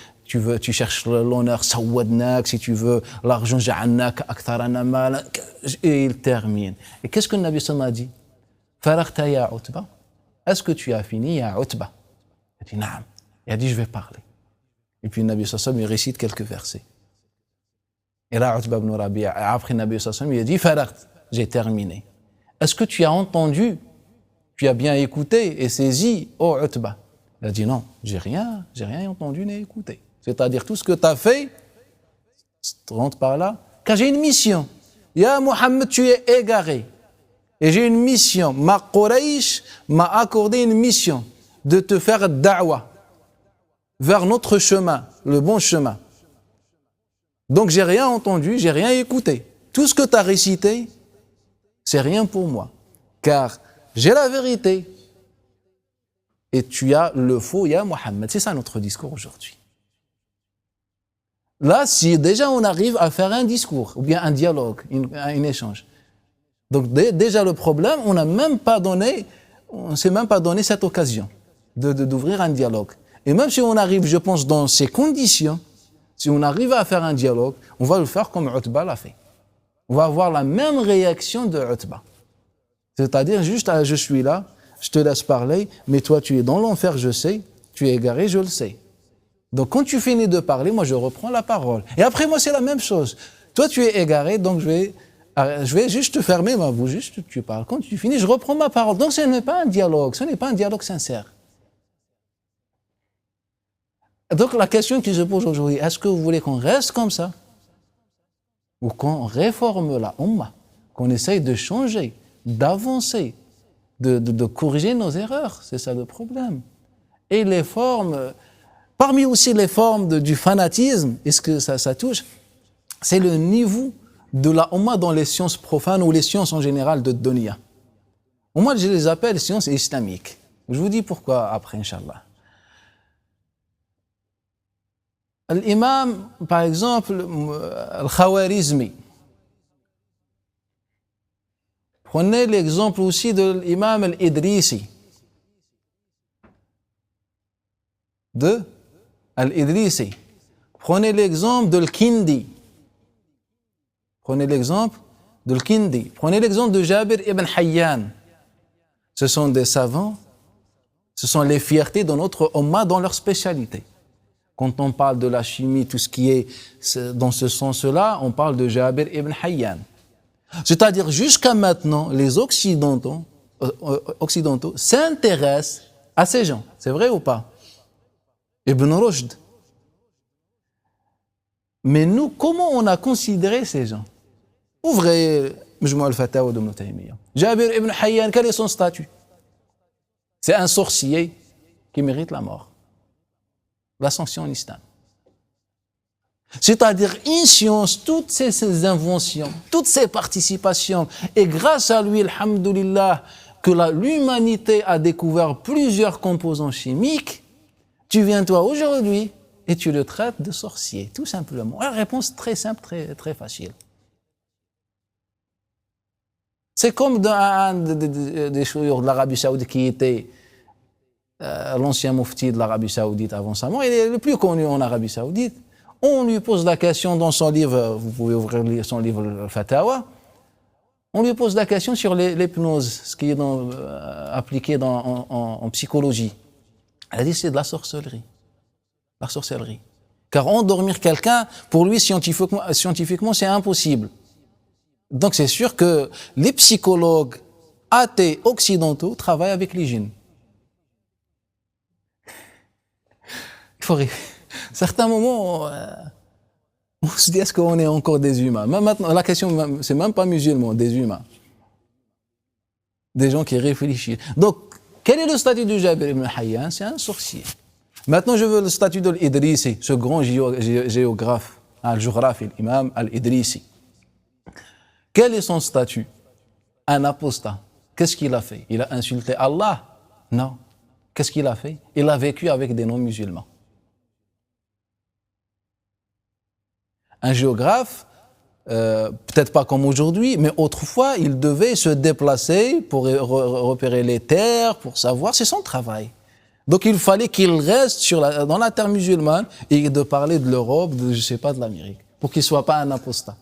S2: cherches l'honneur, Sawadnak, si tu veux l'argent, Ja'annak, Aktharana Malak, et il termine. Et qu'est-ce que le Nabi sallallahu alayhi wa sallam a dit? Faraghta ya Utba, est-ce que tu as fini, Ya Utba? Il dit, Naam. Il a dit, je vais parler. Et puis le Nabi sallallahu alayhi wa sallam, il récite quelques versets. Et là, Utba ibn Rabi'a, après le Nabi sallallahu alayhi wa sallam, il a dit, Faraght, j'ai terminé. Est-ce que tu as entendu, tu as bien écouté et saisi, oh Utba? Il a dit, non, j'ai rien entendu ni écouté. C'est-à-dire, tout ce que tu as fait, rentre par là, car j'ai une mission. Ya Muhammad, tu es égaré. Et j'ai une mission. Ma Quraysh m'a accordé une mission de te faire da'wa vers notre chemin, le bon chemin. Donc, j'ai rien entendu, j'ai rien écouté. Tout ce que tu as récité, c'est rien pour moi. Car j'ai la vérité. Et tu as le faux, ya Muhammad. C'est ça notre discours aujourd'hui. Là, si déjà on arrive à faire un discours, ou bien un dialogue, un échange. Donc déjà le problème, on ne s'est même pas donné cette occasion d'ouvrir un dialogue. Et même si on arrive, je pense, dans ces conditions, si on arrive à faire un dialogue, on va le faire comme Utba l'a fait. On va avoir la même réaction de Utba. C'est-à-dire, juste, je suis là, je te laisse parler, mais toi tu es dans l'enfer, je sais, tu es égaré, je le sais. Donc quand tu finis de parler, moi je reprends la parole. Et après moi c'est la même chose. Toi tu es égaré, donc je vais juste te fermer ma bouche, juste tu parles. Quand tu finis, je reprends ma parole. Donc ce n'est pas un dialogue, sincère. Donc la question qui se pose aujourd'hui, est-ce que vous voulez qu'on reste comme ça? Ou qu'on réforme la Ummah, qu'on essaye de changer, d'avancer, de corriger nos erreurs? C'est ça le problème. Et les formes... Parmi aussi les formes du fanatisme, est-ce que ça touche? C'est le niveau de la Ummah dans les sciences profanes ou les sciences en général de Dunya. Moi, je les appelle sciences islamiques. Je vous dis pourquoi après, Inch'Allah. L'imam, par exemple, Al-Khawarizmi. Prenez l'exemple aussi de l'imam Al-Idrisi. Al-Idrisi. Prenez l'exemple de Al-Kindi. Prenez l'exemple de Jabir ibn Hayyan. Ce sont des savants, ce sont les fiertés de notre Ummah dans leur spécialité. Quand on parle de la chimie, tout ce qui est dans ce sens-là, on parle de Jabir ibn Hayyan. C'est-à-dire, jusqu'à maintenant, les Occidentaux s'intéressent à ces gens. C'est vrai ou pas? Ibn Rushd. Mais nous, comment on a considéré ces gens? Ouvrez Majmou' al-Fatawa de Ibn Taymiyyah. Jabir ibn Hayyan, quel est son statut? C'est un sorcier qui mérite la mort. La sanction en islam. C'est-à-dire, une science, toutes ces inventions, toutes ces participations, et grâce à lui, alhamdoulilah, que l'humanité a découvert plusieurs composants chimiques, tu viens toi aujourd'hui et tu le traites de sorcier, tout simplement. La réponse très simple, très, très facile. C'est comme un des chouïrs de l'Arabie Saoudite qui était l'ancien mufti de l'Arabie Saoudite avant sa mort, il est le plus connu en Arabie Saoudite. On lui pose la question dans son livre, vous pouvez ouvrir son livre Al-Fatawa, on lui pose la question sur l'hypnose, ce qui est appliqué en psychologie. Elle a dit c'est de la sorcellerie. La sorcellerie. Car endormir quelqu'un, pour lui, scientifiquement, c'est impossible. Donc c'est sûr que les psychologues athées occidentaux travaillent avec les djinns. Il faut rire. Certains moments, on se dit est-ce qu'on est encore des humains? Même maintenant, la question, c'est même pas musulman, des humains. Des gens qui réfléchissent. Donc, quel est le statut de Jabir ibn Hayyan? C'est un sorcier. Maintenant, je veux le statut de l'Idrissi, ce grand géographe, al-Jughraf, l'imam al-Idrissi. Quel est son statut? Un apostat. Qu'est-ce qu'il a fait? Il a insulté Allah? Non. Qu'est-ce qu'il a fait? Il a vécu avec des non-musulmans. Un géographe, peut-être pas comme aujourd'hui, mais autrefois, il devait se déplacer pour repérer les terres, pour savoir, c'est son travail. Donc il fallait qu'il reste dans la terre musulmane et de parler de l'Europe, je sais pas, de l'Amérique, pour qu'il soit pas un apostat.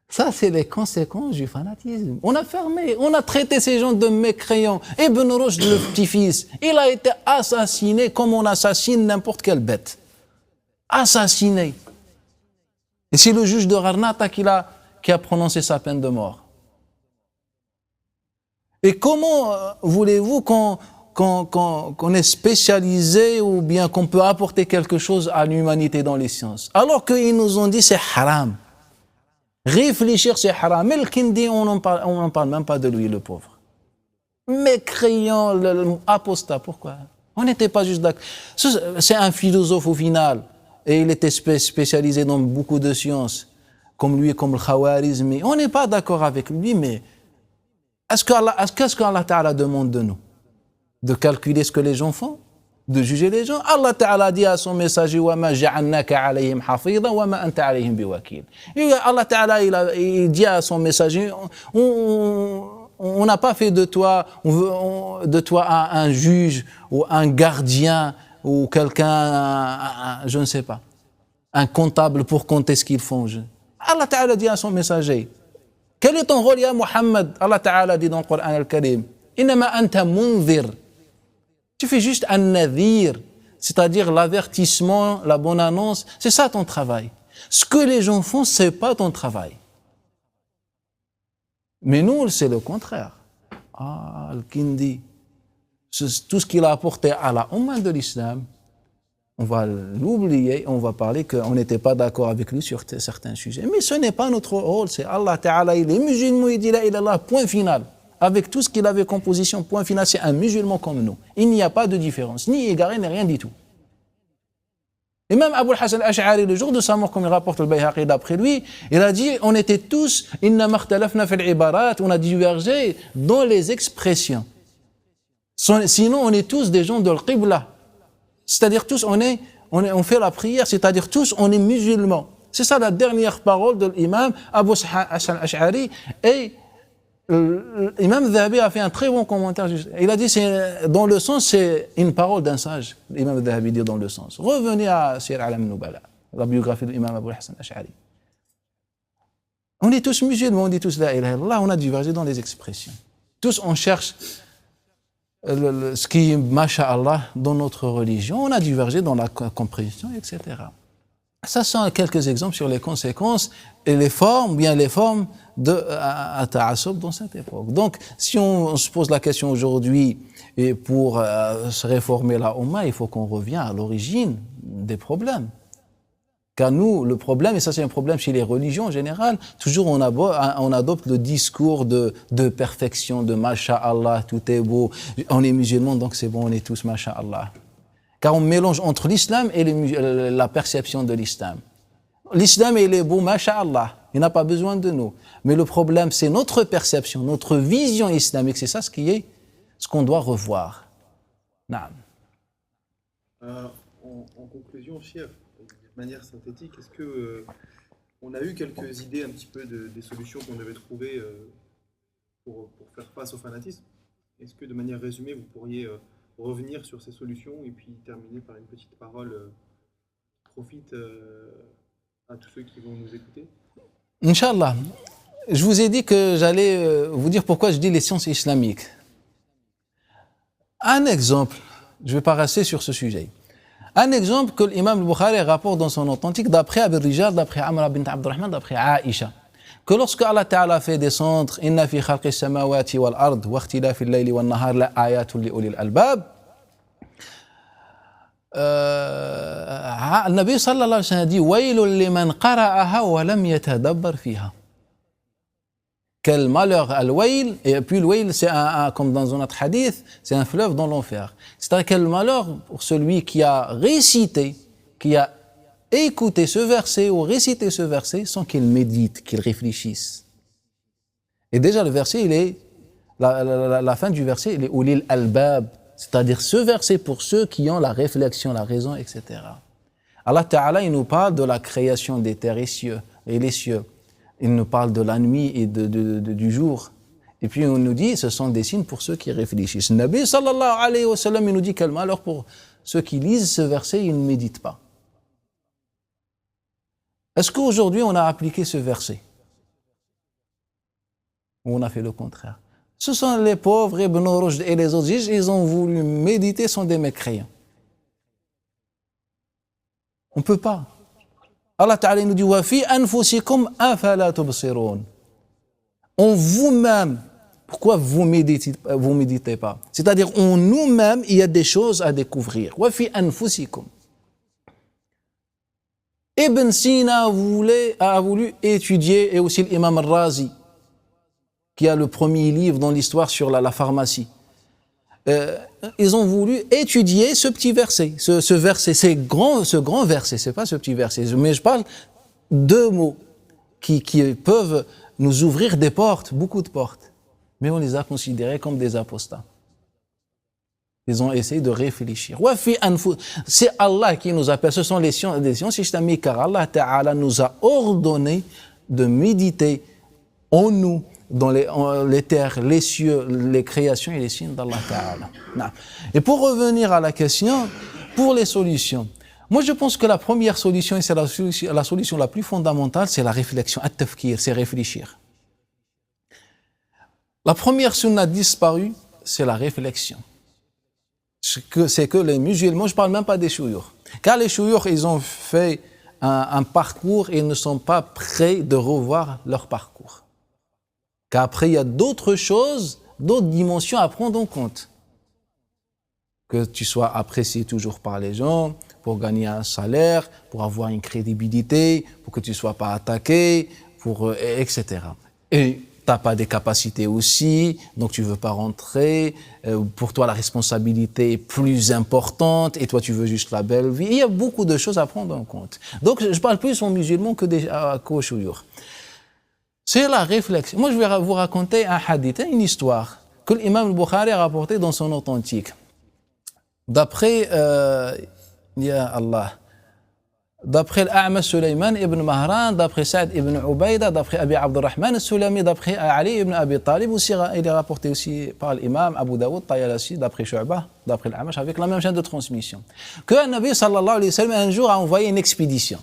S2: Ça, c'est les conséquences du fanatisme. On a fermé, on a traité ces gens de mécréants. Ibn Rushd, le petit-fils, il a été assassiné comme on assassine n'importe quelle bête. Assassiné. Et c'est le juge de Gharnata qui a prononcé sa peine de mort. Et comment voulez-vous qu'on est spécialisé ou bien qu'on peut apporter quelque chose à l'humanité dans les sciences? Alors qu'ils nous ont dit c'est haram. Réfléchir c'est haram. Mais le Kindi, on n'en parle même pas de lui, le pauvre. Mécréant, apostat, pourquoi? On n'était pas juste d'accord. C'est un philosophe au final. Et il était spécialisé dans beaucoup de sciences, comme lui, comme le Khawarizmi. On n'est pas d'accord avec lui, mais qu'est-ce qu'Allah Ta'ala demande de nous? De calculer ce que les gens font? De juger les gens? Allah Ta'ala dit à son messager وَمَا جَعَلْنَاكَ عَلَيْهِمْ حَفِيظًا وَمَا أَنْتَ عَلَيْهِمْ بِوَكِيلٍ. Allah Ta'ala il dit à son messager on n'a pas fait de toi un juge ou un gardien ou quelqu'un, je ne sais pas, un comptable pour compter ce qu'ils font. Allah Ta'ala dit à son messager, quel est ton rôle, ya Muhammad? Allah Ta'ala dit dans le Coran al-Karim, Innama anta munzir. Tu fais juste un nadhir, c'est-à-dire l'avertissement, la bonne annonce, c'est ça ton travail. Ce que les gens font, c'est pas ton travail. Mais nous, c'est le contraire. Ah, le Kindi, tout ce qu'il a apporté à la Ummah de l'islam, on va l'oublier, on va parler qu'on n'était pas d'accord avec lui sur certains sujets. Mais ce n'est pas notre rôle, c'est Allah Ta'ala, il est musulman, il dit la ilallah, point final. Avec tout ce qu'il avait composition, point final, c'est un musulman comme nous. Il n'y a pas de différence, ni égaré, ni rien du tout. Et même Abu al-Hasan al-Ash'ari, le jour de sa mort, comme il rapporte le Bayhaqi d'après lui, il a dit, on était tous, inna makhtalafna fil ibarat, on a divergé dans les expressions. Sinon, on est tous des gens de l'Qibla. C'est-à-dire tous, on fait la prière, c'est-à-dire tous, on est musulmans. C'est ça la dernière parole de l'imam Abu Hassan al-Ash'ari. Et l'imam Dhahabi a fait un très bon commentaire. Il a dit, dans le sens, c'est une parole d'un sage. L'imam Dhahabi dit dans le sens. Revenez à Sir Alam Nubala, la biographie de l'imam Abu Hassan al-Ash'ari. On est tous musulmans, on dit tous la ilaha illallah, on a divergé dans les expressions. Tous, on cherche ce qui est, masha'Allah, dans notre religion. On a divergé dans la compréhension, etc. Ça sont quelques exemples sur les conséquences et les formes, bien les formes de ta'assub dans cette époque. Donc, si on se pose la question aujourd'hui, et pour se réformer la Oumma, il faut qu'on revienne à l'origine des problèmes. Car nous, le problème, et ça c'est un problème chez les religions en général, toujours on adopte le discours de perfection, de masha'Allah, tout est beau, on est musulmans donc c'est bon, on est tous masha'Allah. Car on mélange entre l'islam et la perception de l'islam. L'islam, il est beau, masha'Allah, il n'a pas besoin de nous. Mais le problème, c'est notre perception, notre vision islamique, c'est ça ce qu'on doit revoir. Naam.
S1: En conclusion, Cheikh, de manière synthétique, est-ce que on a eu quelques idées un petit peu des solutions qu'on devait trouver pour faire face au fanatisme? Est-ce que de manière résumée, vous pourriez revenir sur ces solutions et puis terminer par une petite parole qui profite à tous ceux qui vont nous écouter?
S2: Inch'Allah. Je vous ai dit que j'allais vous dire pourquoi je dis les sciences islamiques. Un exemple, je vais pas rester sur ce sujet. Un exemple que l'imam al-Bukhari rapporte dans son authentique d'après Abi Rijal, d'après Amra bint Abdurrahman, d'après Aïcha, que lorsque Allah Ta'ala fait descendre « Inna fi khalqis samawati wal ard wa ikhtilafil layli wan nahar la ayatun li ulil albab » le Nabi sallallahu alayhi wa sallam dit « Waylun liman qara'aha wa lam yatadabbar fiha » Quel malheur al-Wayl, et puis le Wayl, c'est comme dans un autre hadith, c'est un fleuve dans l'enfer. C'est-à-dire quel malheur pour celui qui a récité, qui a écouté ce verset ou récité ce verset sans qu'il médite, qu'il réfléchisse. Et déjà le verset, il est, la fin du verset, il est ulil albab, c'est-à-dire ce verset pour ceux qui ont la réflexion, la raison, etc. Allah Ta'ala, il nous parle de la création des terres et les cieux. Il nous parle de la nuit et du jour. Et puis on nous dit, ce sont des signes pour ceux qui réfléchissent. Le Nabi sallallahu alayhi wa sallam, il nous dit quel malheur pour ceux qui lisent ce verset, ils ne méditent pas. Est-ce qu'aujourd'hui on a appliqué ce verset? Ou on a fait le contraire? Ce sont les pauvres, Ibn Rushd et les autres, ils ont voulu méditer, sont des mécréants. On ne peut pas. Allah Ta'ala nous dit wa fi anfusikum afala tubsirun. En vous-même, pourquoi vous méditez pas? C'est-à-dire en nous-mêmes, il y a des choses à découvrir. Wa fi anfusikum. Ibn Sina a voulu étudier, et aussi l'imam al-Razi, qui a le premier livre dans l'histoire sur la pharmacie. Ils ont voulu étudier ce petit verset, ce verset, ce grand verset, c'est pas ce petit verset, mais je parle deux mots qui peuvent nous ouvrir des portes, beaucoup de portes, mais on les a considérés comme des apostats. Ils ont essayé de réfléchir. C'est Allah qui nous appelle, ce sont les sciences islamiques, car Allah Ta'ala nous a ordonné de méditer en nous, dans les terres, les cieux, les créations et les signes d'Allah Ta'ala. Et pour revenir à la question, pour les solutions, moi je pense que la première solution, et c'est la solution la plus fondamentale, c'est la réflexion, at-tafkir, c'est réfléchir. La première sunna disparue, c'est la réflexion. C'est que les musulmans, je ne parle même pas des chouyours, car les chouyours, ils ont fait un parcours et ils ne sont pas prêts de revoir leur parcours. Qu'après, il y a d'autres choses, d'autres dimensions à prendre en compte. Que tu sois apprécié toujours par les gens, pour gagner un salaire, pour avoir une crédibilité, pour que tu ne sois pas attaqué, etc. Et tu n'as pas des capacités aussi, donc tu ne veux pas rentrer. Pour toi, la responsabilité est plus importante et toi, tu veux juste la belle vie. Il y a beaucoup de choses à prendre en compte. Donc, je parle plus aux musulmans qu'aux chouyours. C'est la réflexion. Moi, je vais vous raconter un hadith, une histoire que l'imam al-Bukhari a rapporté dans son authentique. D'après, ya Allah, d'après l'A'mash Sulayman ibn Mahran, d'après Sa'd ibn Ubayda, d'après Abi Abdurrahman al-Sulami, d'après Ali ibn Abi Talib, aussi, il est rapporté aussi par l'imam Abu Daoud, Tayalasi, d'après Shu'bah, d'après l'A'mash, avec la même chaîne de transmission. Que le Nabi sallallahu alayhi wa sallam un jour a envoyé une expédition.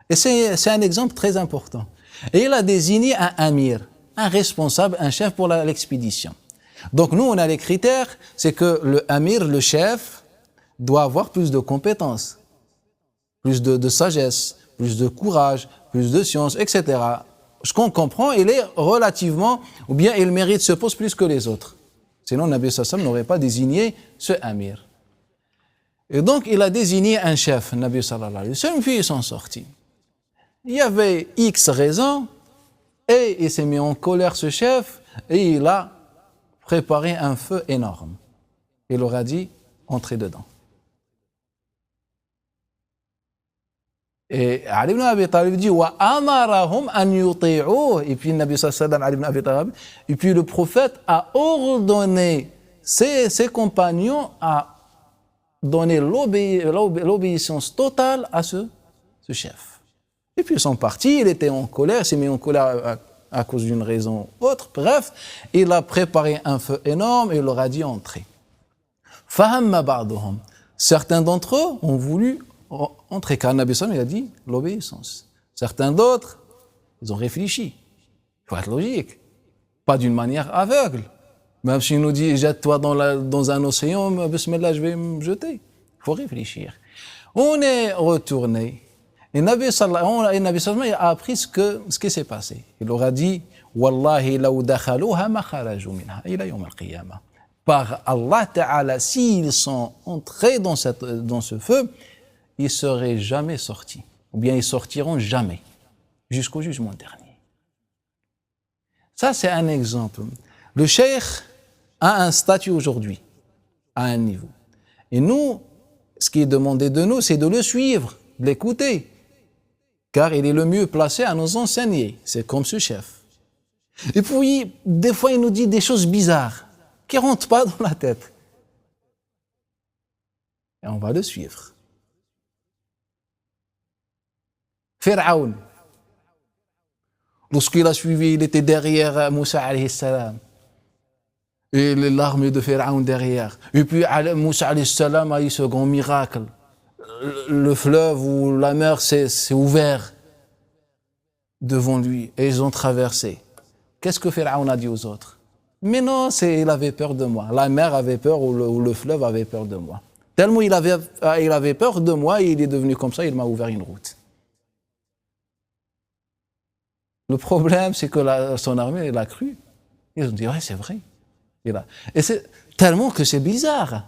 S2: Et c'est un exemple très important. Et il a désigné un amir, un responsable, un chef pour l'expédition. Donc nous, on a les critères, c'est que le amir, le chef, doit avoir plus de compétences, plus de sagesse, plus de courage, plus de science, etc. Ce qu'on comprend, il est relativement, ou bien il mérite ce poste plus que les autres. Sinon, Nabi sallallahu alayhi wa sallam n'aurait pas désigné ce amir. Et donc, il a désigné un chef, Nabi sallallahu alayhi wa sallam, puis ils sont sortis. Il y avait X raisons, et il s'est mis en colère, ce chef, et il a préparé un feu énorme. Il leur a dit, entrez dedans. Et Ali ibn Abi Talib dit wa amarahum an yuti'uh, et puis Nabi sallallahu alayhi wa sallam, Ali ibn Abi Talib, et puis le prophète a ordonné ses compagnons à donner l'obéissance totale à ce chef. Et puis ils sont partis, il était en colère, il s'est mis en colère à cause d'une raison autre, bref, il a préparé un feu énorme et il leur a dit entrez. Fahamma ba'duhum, certains d'entre eux ont voulu entrer, car Nabi sallam, il a dit l'obéissance. Certains d'autres, ils ont réfléchi. Il faut être logique, pas d'une manière aveugle. Même s'il nous dit jette-toi dans un océan, bismillah, je vais me jeter. Il faut réfléchir. On est retourné. Et Nabi sallam a appris ce qui s'est passé. Il leur a dit wallahi law dakhaluha ma kharaju minha ila yawm al-qiyamah. Par Allah Ta'ala, s'ils sont entrés dans ce feu, ils ne seraient jamais sortis, ou bien ils sortiront jamais, jusqu'au jugement dernier. Ça, c'est un exemple. Le cheikh a un statut aujourd'hui, à un niveau. Et nous, ce qui est demandé de nous, c'est de le suivre, de l'écouter, car il est le mieux placé à nous enseigner. C'est comme ce chef. Et puis, des fois, il nous dit des choses bizarres, qui ne rentrent pas dans la tête. Et on va le suivre. Pharaon, lorsqu'il a suivi, il était derrière Moussa alayhi salam. Et l'armée de Pharaon derrière. Et puis Moussa alayhi salam a eu ce grand miracle. Le fleuve ou la mer s'est ouvert devant lui et ils ont traversé. Qu'est-ce que Pharaon a dit aux autres? Mais non, il avait peur de moi. La mer avait peur ou le fleuve avait peur de moi. Tellement il avait peur de moi, il est devenu comme ça, il m'a ouvert une route. Le problème, c'est que son armée, elle a cru. Ils ont dit, ouais, c'est vrai. Et c'est tellement que c'est bizarre.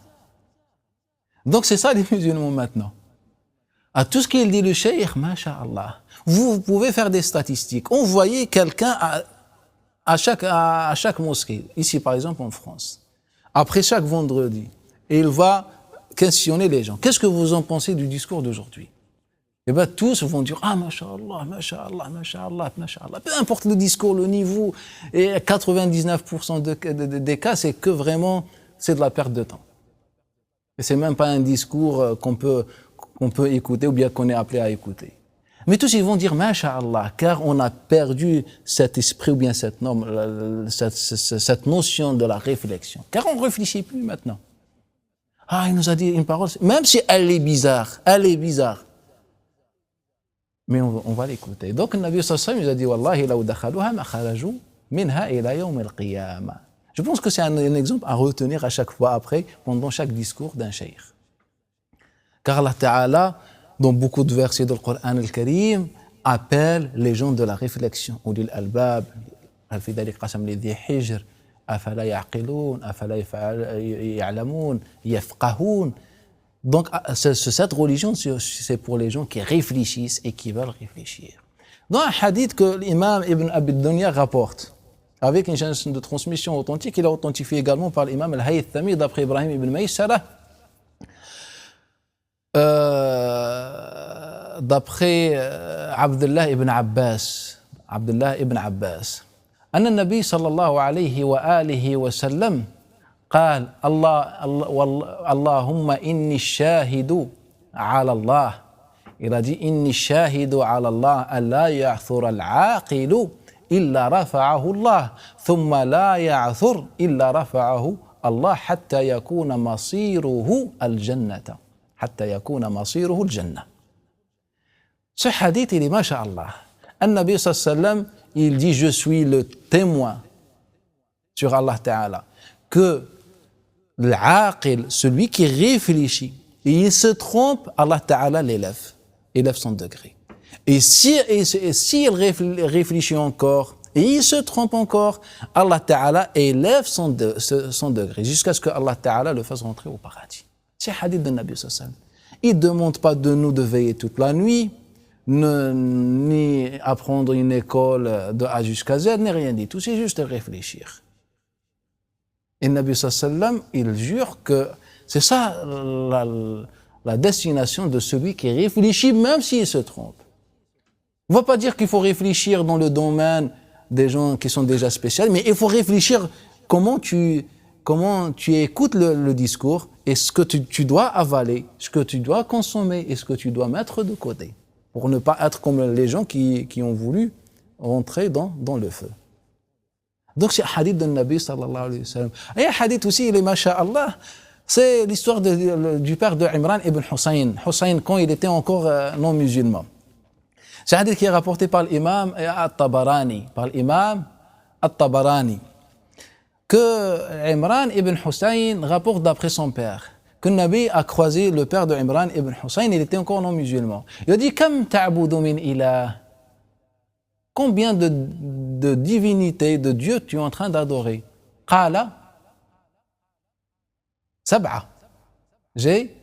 S2: Donc c'est ça les musulmans maintenant. À tout ce qu'il dit le cheikh, masha'Allah, vous pouvez faire des statistiques. Envoyez quelqu'un à chaque mosquée, ici par exemple en France, après chaque vendredi, et il va questionner les gens. Qu'est-ce que vous en pensez du discours d'aujourd'hui? Et bien tous vont dire ah masha'Allah, masha'Allah, masha'Allah, masha'Allah. Peu importe le discours, le niveau, et 99% des cas, c'est que vraiment, c'est de la perte de temps. Et c'est même pas un discours qu'on peut écouter ou bien qu'on est appelé à écouter. Mais tous ils vont dire masha'Allah, car on a perdu cet esprit ou bien cette norme, cette notion de la réflexion. Car on ne réfléchit plus maintenant. Ah, il nous a dit une parole, même si elle est bizarre. Mais on va l'écouter. Donc, le Nabi sallallahu alayhi wa sallam, il a dit wallahi law dakhaluha ma kharaju minha ila yawm al-qiyamah. Je pense que c'est un exemple à retenir à chaque fois après, pendant chaque discours d'un cheikh. Car Allah Ta'ala, dans beaucoup de versets du Coran al-Karim, appelle les gens de la réflexion. Ulil albab, fi dhalik qasam li dhi hijr, afala ya'qilun, afala ya'lamun, yafqahun. Donc, cette religion, c'est pour les gens qui réfléchissent et qui veulent réfléchir. Dans un hadith que l'imam Ibn Abi Dunya rapporte, avec une chaîne de transmission authentique, il est authentifié également par l'imam Al-Haythami, d'après Ibrahim Ibn Maysara, d'après Abdullah Ibn Abbas, أن النبي صلى الله عليه وآله وسلم قال اللهم إني الشاهد على الله. Il a dit إني الشاهد على الله ألا يعثر العاقل إلا رفعه الله ثم لا يعثر إلا رفعه الله حتى يكون مصيره الجنة. Ce hadith, il est masha'Allah. An-Nabi sallallahu alayhi wa sallam, il dit je suis le témoin sur Allah Ta'ala que l'aqil, celui qui réfléchit, et il se trompe, Allah Ta'ala l'élève son degré. Et s'il réfléchit encore, et il se trompe encore, Allah Ta'ala élève son degré, jusqu'à ce que Allah Ta'ala le fasse rentrer au paradis. C'est hadith de Nabi sallallahu alayhi wa sallam. Il ne demande pas de nous de veiller toute la nuit, ni apprendre une école de A jusqu'à Z, ni rien du tout, c'est juste réfléchir. Et Nabi sallallahu alayhi wa sallam, il jure que c'est ça la destination de celui qui réfléchit, même s'il se trompe. On ne va pas dire qu'il faut réfléchir dans le domaine des gens qui sont déjà spécialisés, mais il faut réfléchir comment tu écoutes le discours et ce que tu dois avaler, ce que tu dois consommer et ce que tu dois mettre de côté, pour ne pas être comme les gens qui ont voulu rentrer dans le feu. Donc c'est un hadith de Nabi sallallahu alayhi wa sallam. Et un hadith aussi, il est masha'Allah, c'est l'histoire du père de Imran ibn Hussein. Hussein, quand il était encore non musulman. C'est un hadith qui est rapporté par l'imam At-Tabarani, que Imran ibn Hussein rapporte d'après son père, que Nabi a croisé le père de Imran ibn Hussein, il était encore non musulman. Il a dit, Kam ta'budu min ilah? Combien de divinités, de dieux tu es en train d'adorer? Qala Sab'a. J'ai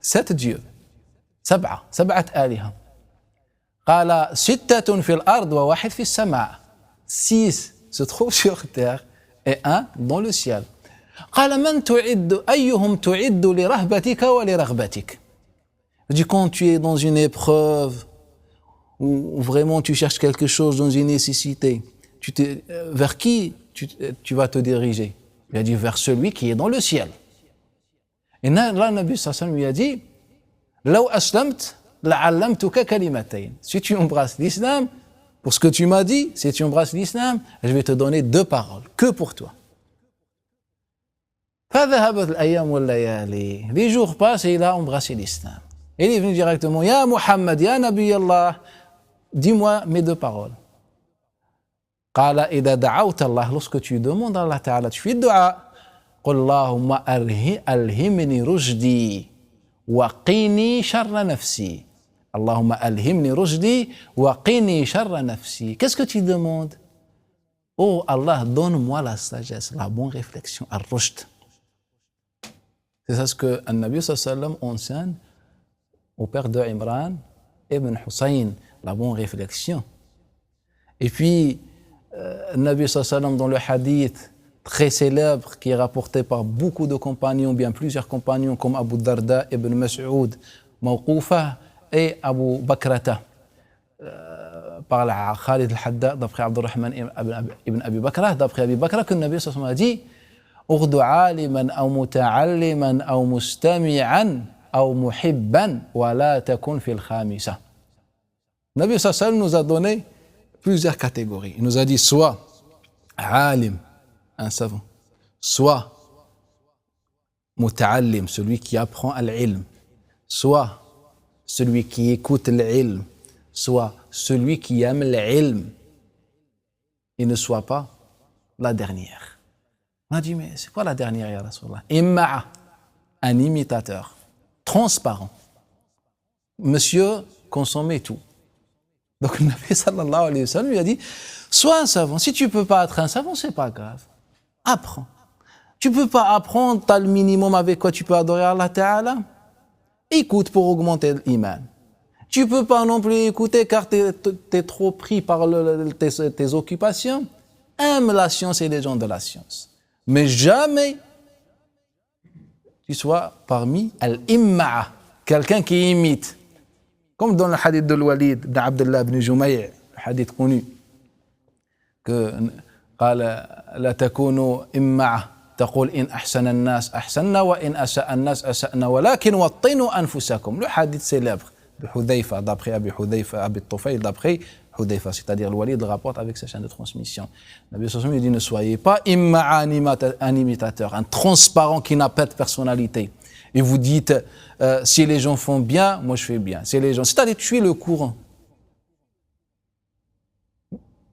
S2: 7 dieux. Sab'at aliha. Qala sittatun fil ard wa wahid fis sama'. 6 se trouvent sur terre et 1 dans le ciel. Qala man tu'iddu ayyuhum tu'iddu li rahbatika wa li raghbatik. Il dit, quand tu es dans une épreuve où vraiment tu cherches quelque chose dans une nécessité, vers qui tu vas te diriger? Il a dit, vers celui qui est dans le ciel. Et là, Nabi sallallahu alayhi wa sallam lui a dit, Law aslamt la'allamtuka kalimatayn. Si tu embrasses l'islam, pour ce que tu m'as dit, si tu embrasses l'islam, je vais te donner 2 paroles, que pour toi. فذهبت الأيام والليالي. Les jours passent et il a embrassé l'islam. Et il est venu directement, Ya Muhammad, Ya Nabi Allah, dis-moi mes 2 paroles. قال إذا دعوت الله, lorsque tu demandes à Allah Ta'ala, tu fais dua, قل اللهم ألهمني رشدي وقني شر نفسي. اللهم ألهمني رشدي وقني شر نفسي. Qu'est-ce que tu demandes? Oh Allah, donne-moi la sagesse, la bonne réflexion, al-rushd. C'est ça ce que le Nabi sallallahu alayhi wa sallam enseigne au père de Imran ibn Hussein, la bonne réflexion. Et puis, le Nabi sallallahu alayhi wa sallam dans le hadith très célèbre qui est rapporté par beaucoup de compagnons, bien plusieurs compagnons comme Abu Darda ibn Mas'ud, Mawqoufa et Abu Bakrata, par Khalid al-Hadda, d'après Abdurrahman ibn Abi Bakra, d'après Abi Bakra, que le Nabi sallallahu alayhi wa sallam a dit Ughdu aliman aw muta'alliman aw mustami'an aw muhibban wa la takun fil khamisa. Le Nabi sallallahu alayhi wa sallam nous a donné plusieurs catégories. Il nous a dit soit alim, un savant, soit muta'allim, celui qui apprend al-ilm, soit celui qui écoute l'ilm, soit celui qui aime l'ilm, et ne soit pas la dernière. On a dit, mais c'est quoi la dernière, ya Rasulallah? Imma'a, un imitateur, transparent. Monsieur, consommez tout. Donc le Nabi sallallahu alayhi wa sallam lui a dit, sois un savant. Si tu ne peux pas être un savant, c'est pas grave. Apprends. Tu ne peux pas apprendre, tu as le minimum avec quoi tu peux adorer Allah Ta'ala. Écoute pour augmenter l'iman. Tu ne peux pas non plus écouter car tu es trop pris par tes occupations. Aime la science et les gens de la science. Mais jamais tu sois parmi al-imma'a, quelqu'un qui imite. Comme dans le hadith de Walid d'Abdullah ibn Jumay', le hadith connu, que قال لا تكونوا إمعة تقول إن أحسن الناس أحسننا وإن أساء الناس أسأنا ولكن وطنوا أنفسكم. Le hadith célèbre de Hudayfa, d'après Abi Hudayfa, Abi Tufayl, d'après Hudayfa, c'est-à-dire le Walid le rapporte avec sa chaîne de transmission. Nabi sallallahu alayhi wa sallam dit ne soyez pas imma'a, un imitateur, un transparent qui n'a pas de personnalité. Et vous dites si les gens font bien, moi je fais bien. Si les gens, c'est-à-dire tuer le courant.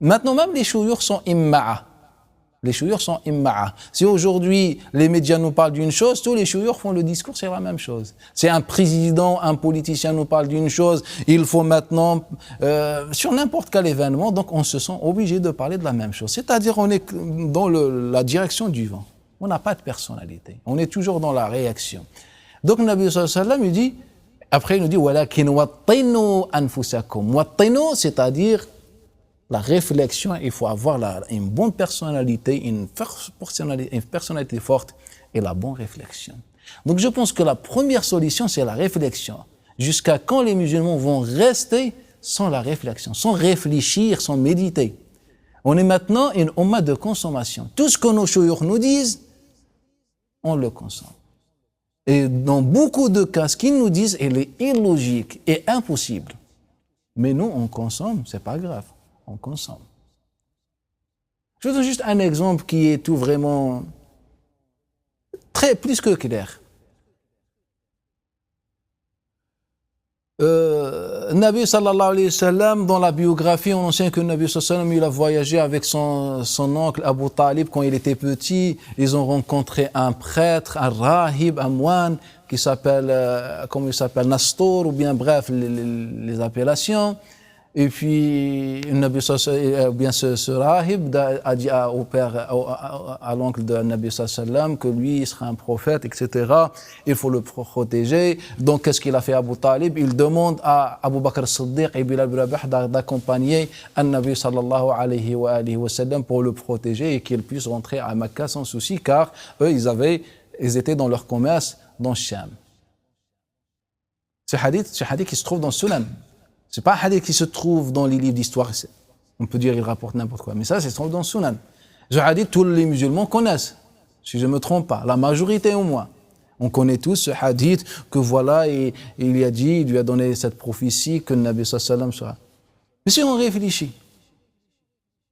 S2: Maintenant même les chouyours sont imma'a. Les chouyours sont imma'a. Si aujourd'hui les médias nous parlent d'une chose, tous les chouyours font le discours sur la même chose. Si un président, un politicien nous parle d'une chose, il faut maintenant, sur n'importe quel événement, donc on se sent obligé de parler de la même chose. C'est-à-dire on est dans la direction du vent. On n'a pas de personnalité. On est toujours dans la réaction. Donc le Nabi sallallahu alayhi wa sallam, il dit, après il nous dit, walakin wattinu anfusakum. Wattinu, c'est-à-dire la réflexion, il faut avoir une bonne personnalité, une personnalité forte et la bonne réflexion. Donc je pense que la première solution, c'est la réflexion. Jusqu'à quand les musulmans vont rester sans la réflexion, sans réfléchir, sans méditer. On est maintenant une umma de consommation. Tout ce que nos chouyours nous disent, on le consomme. Et dans beaucoup de cas, ce qu'ils nous disent, il est illogique et impossible. Mais nous, on consomme, c'est pas grave. On consomme. Je vous donne juste un exemple qui est tout vraiment plus que clair. Nabi sallallahu alayhi wa sallam, dans la biographie, on enseigne que Nabi sallallahu alayhi wa sallam, il a voyagé avec son oncle Abu Talib quand il était petit. Ils ont rencontré un prêtre, un rahib, un moine qui s'appelle, comment il s'appelle, Nastor, ou bien bref, les appellations. Et puis, ce rahib a dit au père, à l'oncle de Nabi sallam que lui, il sera un prophète, etc. Il faut le protéger. Donc, qu'est-ce qu'il a fait Abu Talib? Il demande à Abu Bakr as-Siddiq et Bilal ibn Rabah d'accompagner Nabi sallallahu alayhi wa sallam pour le protéger et qu'il puisse rentrer à Mecca sans souci, car eux, ils étaient dans leur commerce dans Cham. Ce hadith qui se trouve dans Sunan. C'est pas un hadith qui se trouve dans les livres d'histoire. On peut dire qu'il rapporte n'importe quoi. Mais ça, c'est se trouve dans Sunan. Ce hadith, tous les musulmans connaissent. Si je ne me trompe pas. La majorité au moins. On connaît tous ce hadith que voilà, et il lui a donné cette prophétie que le Nabi sallallahu alayhi wa sallam sera. Mais si on réfléchit,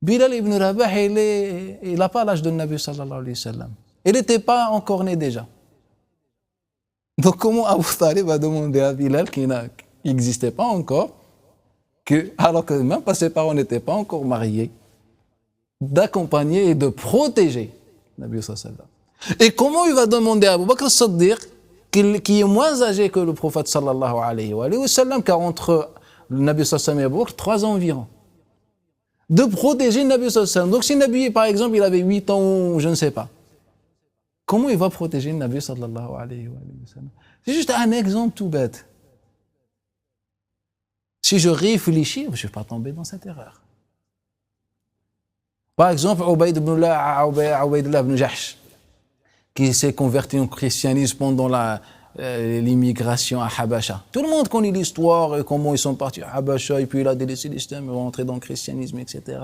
S2: Bilal ibn Rabah, il n'a pas l'âge de Nabi sallallahu alayhi wa sallam. Il n'était pas encore né déjà. Donc comment Abu Talib a demandé à Bilal, qui n'existait pas encore, alors que même pas ses parents n'étaient pas encore mariés, d'accompagner et de protéger Nabi sallallahu alayhi wa sallam. Et comment il va demander à Abu Bakr as-Siddiq, qui est moins âgé que le prophète sallallahu alayhi wa sallam, car entre le Nabi sallallahu alayhi wa sallam et Abu Bakr, 3 ans environ, de protéger le Nabi sallallahu alayhi wa sallam. Donc si le Nabi, par exemple, il avait 8 ans ou je ne sais pas, comment il va protéger le Nabi sallallahu alayhi wa sallam? C'est juste un exemple tout bête. Si je réfléchis, je ne vais pas tomber dans cette erreur. Par exemple, Ubaydullah ibn Jahsh, qui s'est converti au christianisme pendant l'immigration à Habasha. Tout le monde connaît l'histoire et comment ils sont partis à Habasha et puis il a délaissé l'islam, ils vont entrer dans le christianisme, etc.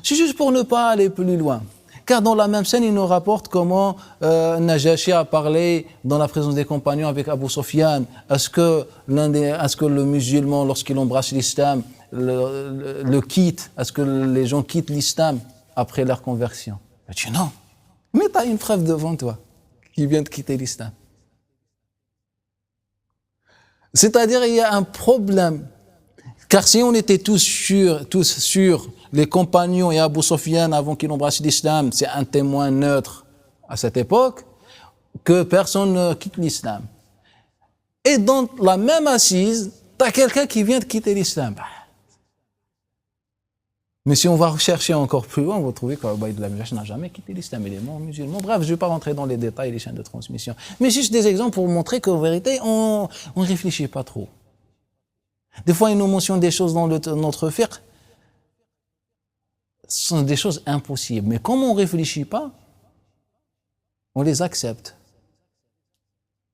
S2: C'est juste pour ne pas aller plus loin. Car dans la même scène, il nous rapporte comment Najashi a parlé dans la présence des compagnons avec Abu Sufyan. Est-ce que le musulman, lorsqu'il embrasse l'islam, le quitte? Est-ce que les gens quittent l'islam après leur conversion? Il dit non. Mais tu as une preuve devant toi qui vient de quitter l'islam. C'est-à-dire il y a un problème. Car si on était tous sûrs, les compagnons et Abu Sufyan avant qu'il embrasse l'islam, c'est un témoin neutre à cette époque, que personne ne quitte l'islam. Et dans la même assise, tu as quelqu'un qui vient de quitter l'islam. Mais si on va rechercher encore plus loin, on va trouver qu'Ubaydullah ibn Jahsh n'a jamais quitté l'islam, il est mort musulman. Bref, je ne vais pas rentrer dans les détails, les chaînes de transmission. Mais juste des exemples pour montrer qu'en vérité, on ne réfléchit pas trop. Des fois, ils nous mentionnent des choses dans notre fiqh. Ce sont des choses impossibles. Mais comme on ne réfléchit pas, on les accepte.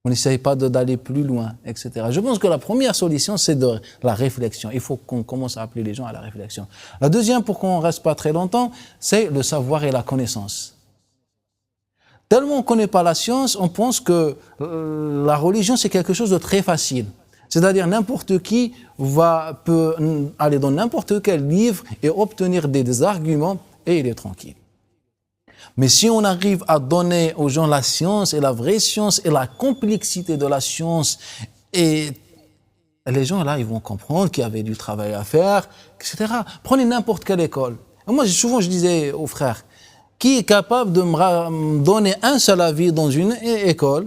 S2: On n'essaye pas d'aller plus loin, etc. Je pense que la première solution, c'est de la réflexion. Il faut qu'on commence à appeler les gens à la réflexion. La deuxième, pour qu'on ne reste pas très longtemps, c'est le savoir et la connaissance. Tellement on ne connaît pas la science, on pense que la religion, c'est quelque chose de très facile. C'est-à-dire n'importe qui peut aller dans n'importe quel livre et obtenir des arguments et il est tranquille. Mais si on arrive à donner aux gens la science et la vraie science et la complexité de la science, et les gens là, ils vont comprendre qu'il y avait du travail à faire, etc. Prenez n'importe quelle école. Et moi, souvent, je disais aux frères, Qui est capable de me donner un seul avis dans une école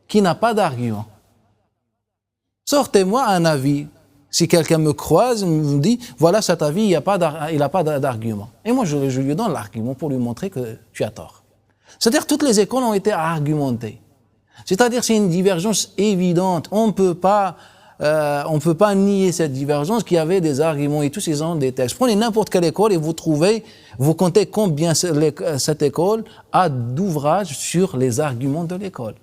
S2: qui n'a pas d'argument? Sortez-moi un avis. Si quelqu'un me croise, me dit, voilà cet avis, il n'a pas d'argument. Et moi, je lui donne l'argument pour lui montrer que tu as tort. C'est-à-dire que toutes les écoles ont été argumentées. C'est-à-dire c'est une divergence évidente. On ne peut pas nier cette divergence qu'il y avait des arguments et tous ces ans des textes. Prenez n'importe quelle école et vous comptez combien cette école a d'ouvrages sur les arguments de l'école.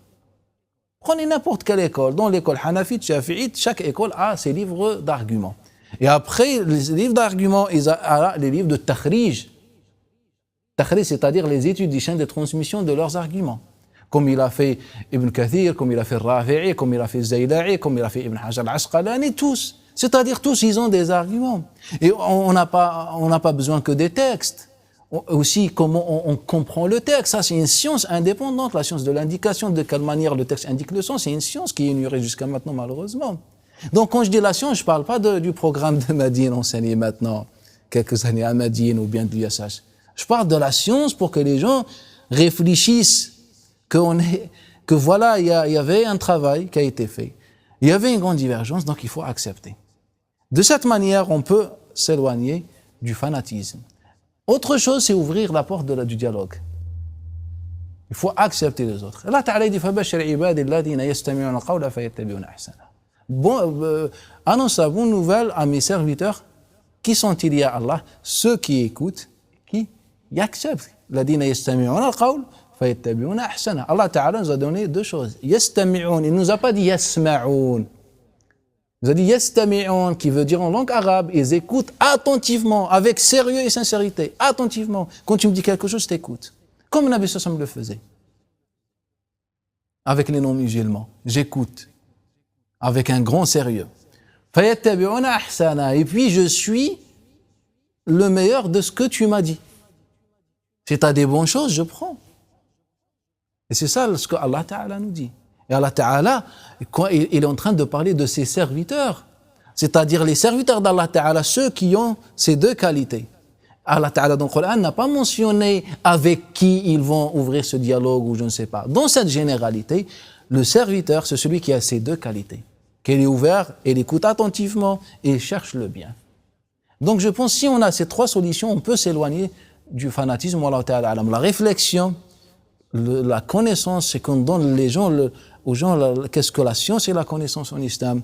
S2: Prenez n'importe quelle école. Dans l'école Hanafite, Shafi'ite, chaque école a ses livres d'arguments. Et après, les livres d'arguments, il y a les livres de takhrij. Takhrij, c'est-à-dire les études des chaînes de transmission de leurs arguments. Comme il a fait Ibn Kathir, comme il a fait Rafi'i, comme il a fait Zayla'i, comme il a fait Ibn Hajar al-Asqalani, tous. C'est-à-dire tous, ils ont des arguments. Et on n'a pas besoin que des textes. Aussi, comment on comprend le texte. Ça, c'est une science indépendante, la science de l'indication, de quelle manière le texte indique le sens. C'est une science qui est ignorée jusqu'à maintenant, malheureusement. Donc, quand je dis la science, je ne parle pas du programme de Madine enseigné maintenant, quelques années à Madine ou bien de l'ISH. Je parle de la science pour que les gens réfléchissent que voilà, il y avait un travail qui a été fait. Il y avait une grande divergence, donc il faut accepter. De cette manière, on peut s'éloigner du fanatisme. Autre chose, c'est ouvrir la porte du dialogue. Il faut accepter les autres. Allah Ta'ala dit فَبَشِّرْ عِبَادِ الَّذِينَ يَسْتَمِعُونَ الْقَوْلَ فَيَتَّبِعُونَ أَحْسَنَهُ. Bon, annonce la bonne nouvelle à mes serviteurs. Qui sont-ils, ya Allah? Ceux qui écoutent, qui acceptent. الَّذِينَ يَسْتَمِعُونَ الْقَوْلَ فَيَتَّبِعُونَ أَحْسَنَهُ. Allah Ta'ala nous a donné deux choses. يَسْتَمِعُونَ, il ne nous a pas dit يَسْمَعُونَ. Il nous a dit yastami'un, qui veut dire en langue arabe, ils écoutent attentivement, avec sérieux et sincérité, attentivement. Quand tu me dis quelque chose, je t'écoute. Comme Nabi Sassam le faisait. Avec les non-musulmans, j'écoute. Avec un grand sérieux. Fayattabi'una ahsana. Et puis je suis le meilleur de ce que tu m'as dit. Si tu as des bonnes choses, je prends. Et c'est ça ce que Allah Ta'ala nous dit. Et Allah Ta'ala, il est en train de parler de ses serviteurs. C'est-à-dire les serviteurs d'Allah Ta'ala, ceux qui ont ces deux qualités. Allah Ta'ala dans le Coran n'a pas mentionné avec qui ils vont ouvrir ce dialogue ou je ne sais pas. Dans cette généralité, le serviteur, c'est celui qui a ces deux qualités. Qu'il est ouvert, il écoute attentivement et cherche le bien. Donc je pense si on a ces trois solutions, on peut s'éloigner du fanatisme. Allah Ta'ala, la réflexion, la connaissance, c'est qu'on donne aux gens qu'est-ce que la science et la connaissance en islam.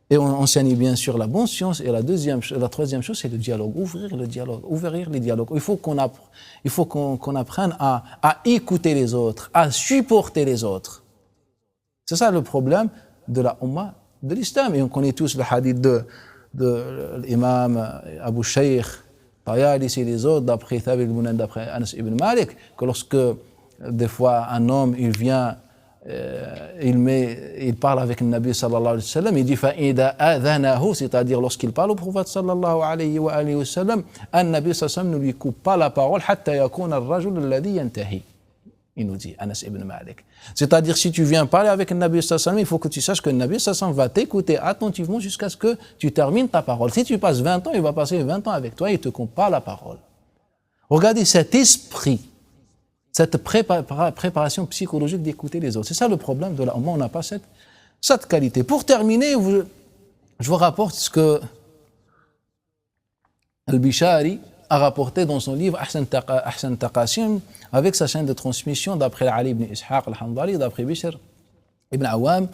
S2: Et on enseigne bien sûr la bonne science. Et la troisième chose, c'est le dialogue. Ouvrir les dialogues. Il faut qu'on apprenne à écouter les autres, à supporter les autres. C'est ça le problème de la Ummah de l'islam. Et on connaît tous le hadith de l'imam Abu Shaykh, Tayalis et les autres, d'après Thabit al-Bunani, d'après Anas ibn Malik, que lorsque des fois un homme, il vient, il parle avec le Nabi sallallahu alayhi wa sallam, il dit فَإِذَا أَذَنَهُ, c'est-à-dire lorsqu'il parle au prophète sallallahu alayhi wa sallam, un Nabi sallallahu alayhi wa sallam ne lui coupe pas la parole حتى يكون الرجل الذي ينتهي. Il nous dit, Anas ibn Malik. C'est-à-dire, si tu viens parler avec le Nabi sallallahu alayhi wa sallam, il faut que tu saches que le Nabi sallallahu alayhi wa sallam va t'écouter attentivement jusqu'à ce que tu termines ta parole. Si tu passes 20 ans, il va passer 20 ans avec toi et il ne te coupe pas la parole. Regardez cet esprit, cette préparation psychologique d'écouter les autres. C'est ça le problème de la Ummah, on n'a pas cette qualité. Pour terminer, je vous rapporte ce que Al-Bishari a rapporté dans son livre Ahsan Taqasim, avec sa chaîne de transmission d'après Ali ibn Ishaq al-Hanbali, d'après Bishr ibn Awam,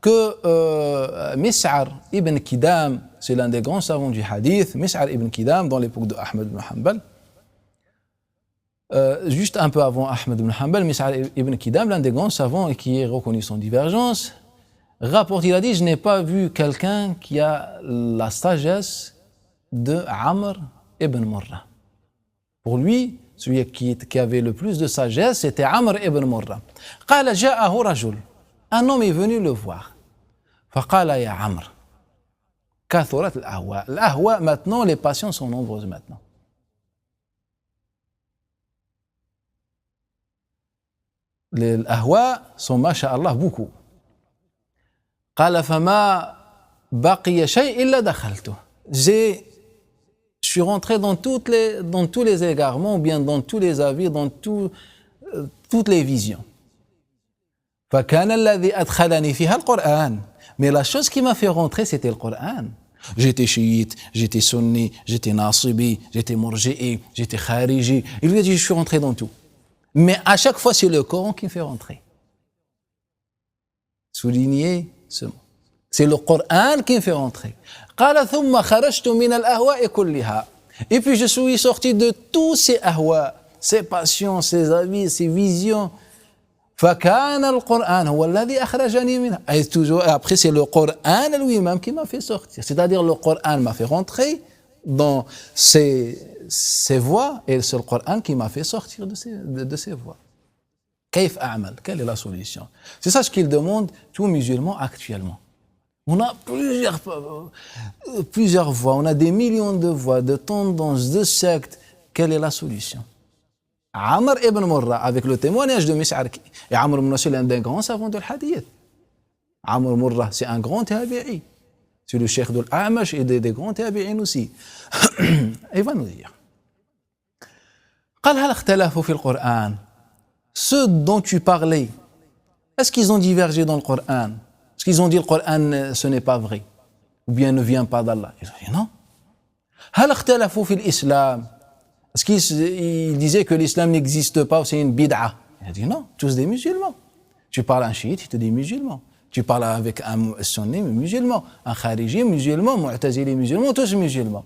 S2: que Mis'ar ibn Kidam, c'est l'un des grands savants du hadith, Mis'ar ibn Kidam, dans l'époque de Ahmed ibn Hanbal, juste un peu avant Ahmed ibn Hanbal, Mis'ar ibn Kidam, l'un des grands savants et qui est reconnu sans divergence, rapporte, il a dit, je n'ai pas vu quelqu'un qui a la sagesse de Amr ibn Murra. Pour lui, celui qui avait le plus de sagesse, c'était Amr ibn Murra. قال جاءه رجل. Un homme est venu le voir. فقال يا عمرو كثرت الأهواء. L'ahwa, maintenant, les passions sont nombreuses maintenant. Les ahwa sont, masha'Allah, beaucoup. قال فما بقي شيء إلا دخلته. Je suis rentré dans tous les égarements, ou bien dans tous les avis, dans toutes les visions. فكان الذي أدخلني فيها القرآن. Mais la chose qui m'a fait rentrer, c'était le Coran. J'étais chiite, j'étais sunni, j'étais nasibi, j'étais murji'i, j'étais khariji. Il lui a dit, je suis rentré dans tout. Mais à chaque fois, c'est le Coran qui me fait rentrer. Soulignez ce mot. C'est le Coran qui me fait rentrer. قال ثم خرجت من الأهواء كلها. Et puis je suis sorti de tous ces ahwa, ces passions, ces avis, ces visions. فكان القرآن هو الذي أخرجني منها. Et toujours, après, c'est le Coran lui-même qui m'a fait sortir. C'est-à-dire, le Coran m'a fait rentrer dans ces voies, et c'est le Coran qui m'a fait sortir de ces voies. كيف أعمل? Quelle est la solution? C'est ça ce qu'il demande tout musulman actuellement. On a plusieurs voies, on a des millions de voies, de tendances, de sectes. Quelle est la solution? Amr ibn Murra, avec le témoignage de Mis'ar, et Amr ibn Murra, c'est l'un des grands savants de l'hadith. Amr Murra, c'est un grand tabi'i. C'est le cheikh de l'Amash et des grands tabi'in aussi. Il va nous dire. قال هل اختلفوا في القرآن. Ceux dont tu parlais, est-ce qu'ils ont divergé dans le Coran? Est-ce qu'ils ont dit le Coran, ce n'est pas vrai? Ou bien ne vient pas d'Allah? Ils ont dit non. هل اختلفوا في الإسلام. Est-ce qu'ils disaient que l'islam n'existe pas ou c'est une bid'a? Il a dit non, tous des musulmans. Tu parles à un chiite, il te dit musulman. Tu parles avec un sunni, musulman. Un khariji, musulman. Mu'tazili, musulman. Tous musulmans.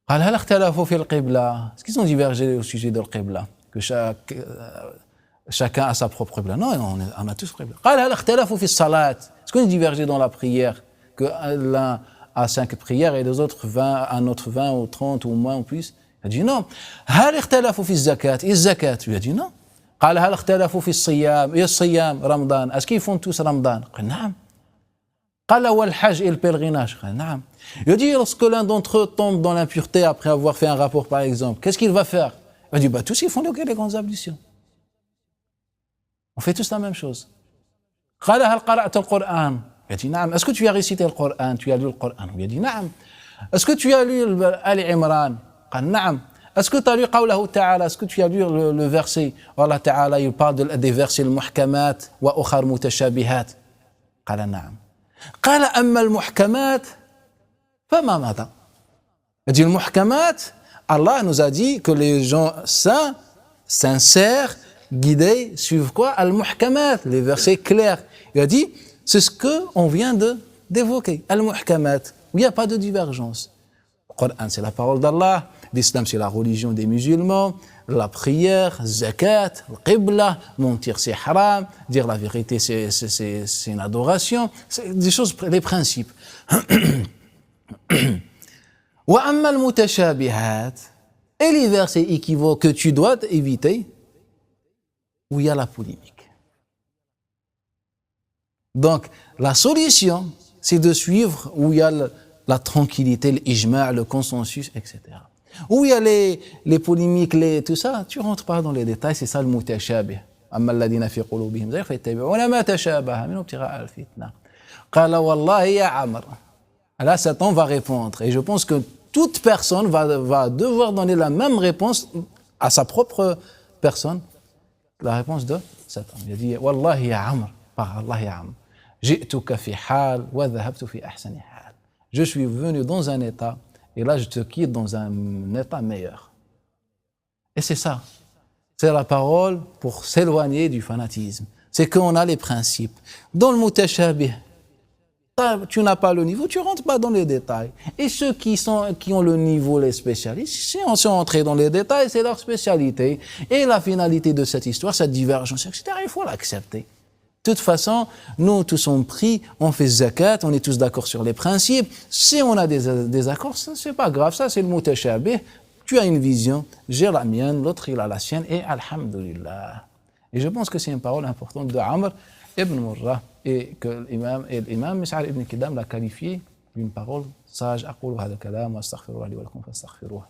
S2: قال هل اختلفوا في القبلة. Est-ce qu'ils ont divergé au sujet de l'qibla? Que chacun a sa propre qibla? Non, on a tous qibla. قال هل اختلفوا في الصلاة. Est-ce qu'on a divergé dans la prière? Que l'un a 5 prières et les autres 20, un autre 20 ou 30 ou moins ou plus? Il a dit non. هل اختلفوا في الزكاة. Et الزكاة? Il a dit non. قال هل اختلفوا في الصيام. Et الصيام رمضان. Est-ce qu'ils font tous رمضان? قال نعم. قال والحج et le pèlerinage. قال نعم. Il a dit lorsque l'un d'entre eux tombe dans l'impureté après avoir fait un rapport par exemple, qu'est-ce qu'il va faire? Il a dit bah tous ils font les grandes ablutions. On fait tous la même chose. قال هل قرأت القرآن. Il a dit نعم. Est-ce que tu as récité le Coran? Tu as lu le Coran? Il a dit نعم. Est-ce que tu as lu Ali Imran? قال نعم. Est-ce que tu as lu قوله تعالى? Est-ce que tu as lu le verset Allah Ta'ala il parle des versets المحكمات وأخر متشابهات? قال نعم. قال أما المحكمات فما ماذا. Il dit المحكمات, Allah nous a dit que les gens saints, sincères, guidés, suivent quoi? Al-Muhkamat, les versets clairs. Il a dit, c'est ce qu'on vient d'évoquer. Al-Muhkamat, où il n'y a pas de divergence. Le Coran, c'est la parole d'Allah. L'islam, c'est la religion des musulmans. La prière, zakat, le qibla, mentir, c'est haram. Dire la vérité, c'est une adoration. C'est des choses, les principes. وأما المتشابهات. Et les versets équivoques que tu dois éviter, où il y a la polémique. Donc, la solution, c'est de suivre où il y a la tranquillité, l'ijma', le consensus, etc. Où il y a les polémiques, tout ça, tu ne rentres pas dans les détails, c'est ça le mutashabih. أما الذين في قلوبهم زيغ فيتبعون ما تشابه منه ابتغاء الفتنة. قال والله يا عمر. Là, Satan va répondre. Et je pense que toute personne va devoir donner la même réponse à sa propre personne. La réponse de Satan. Il a dit Wallahi ya Amr, par Allah ya Amr, ji'tuka fi hal wa dhahabtu fi ahsani hal. Je suis venu dans un état et là je te quitte dans un état meilleur. Et c'est ça. C'est la parole pour s'éloigner du fanatisme. C'est qu'on a les principes. Dans le mutashabih, tu n'as pas le niveau, tu ne rentres pas dans les détails. Et ceux qui ont le niveau, les spécialistes, si on s'est entré dans les détails, c'est leur spécialité. Et la finalité de cette histoire, cette divergence, etc., il faut l'accepter. De toute façon, nous tous sommes pris, on fait zakat, on est tous d'accord sur les principes. Si on a des accords, ça, c'est pas grave, ça c'est le mutashabih. Tu as une vision, j'ai la mienne, l'autre il a la sienne, et alhamdulillah. Et je pense que c'est une parole importante de Amr ibn Murra, et que l'imam Mis'ar ibn Kidam l'a qualifié d'une parole sage. أقول هذا الكلام وأستغفر الله لي ولكم فاستغفروه.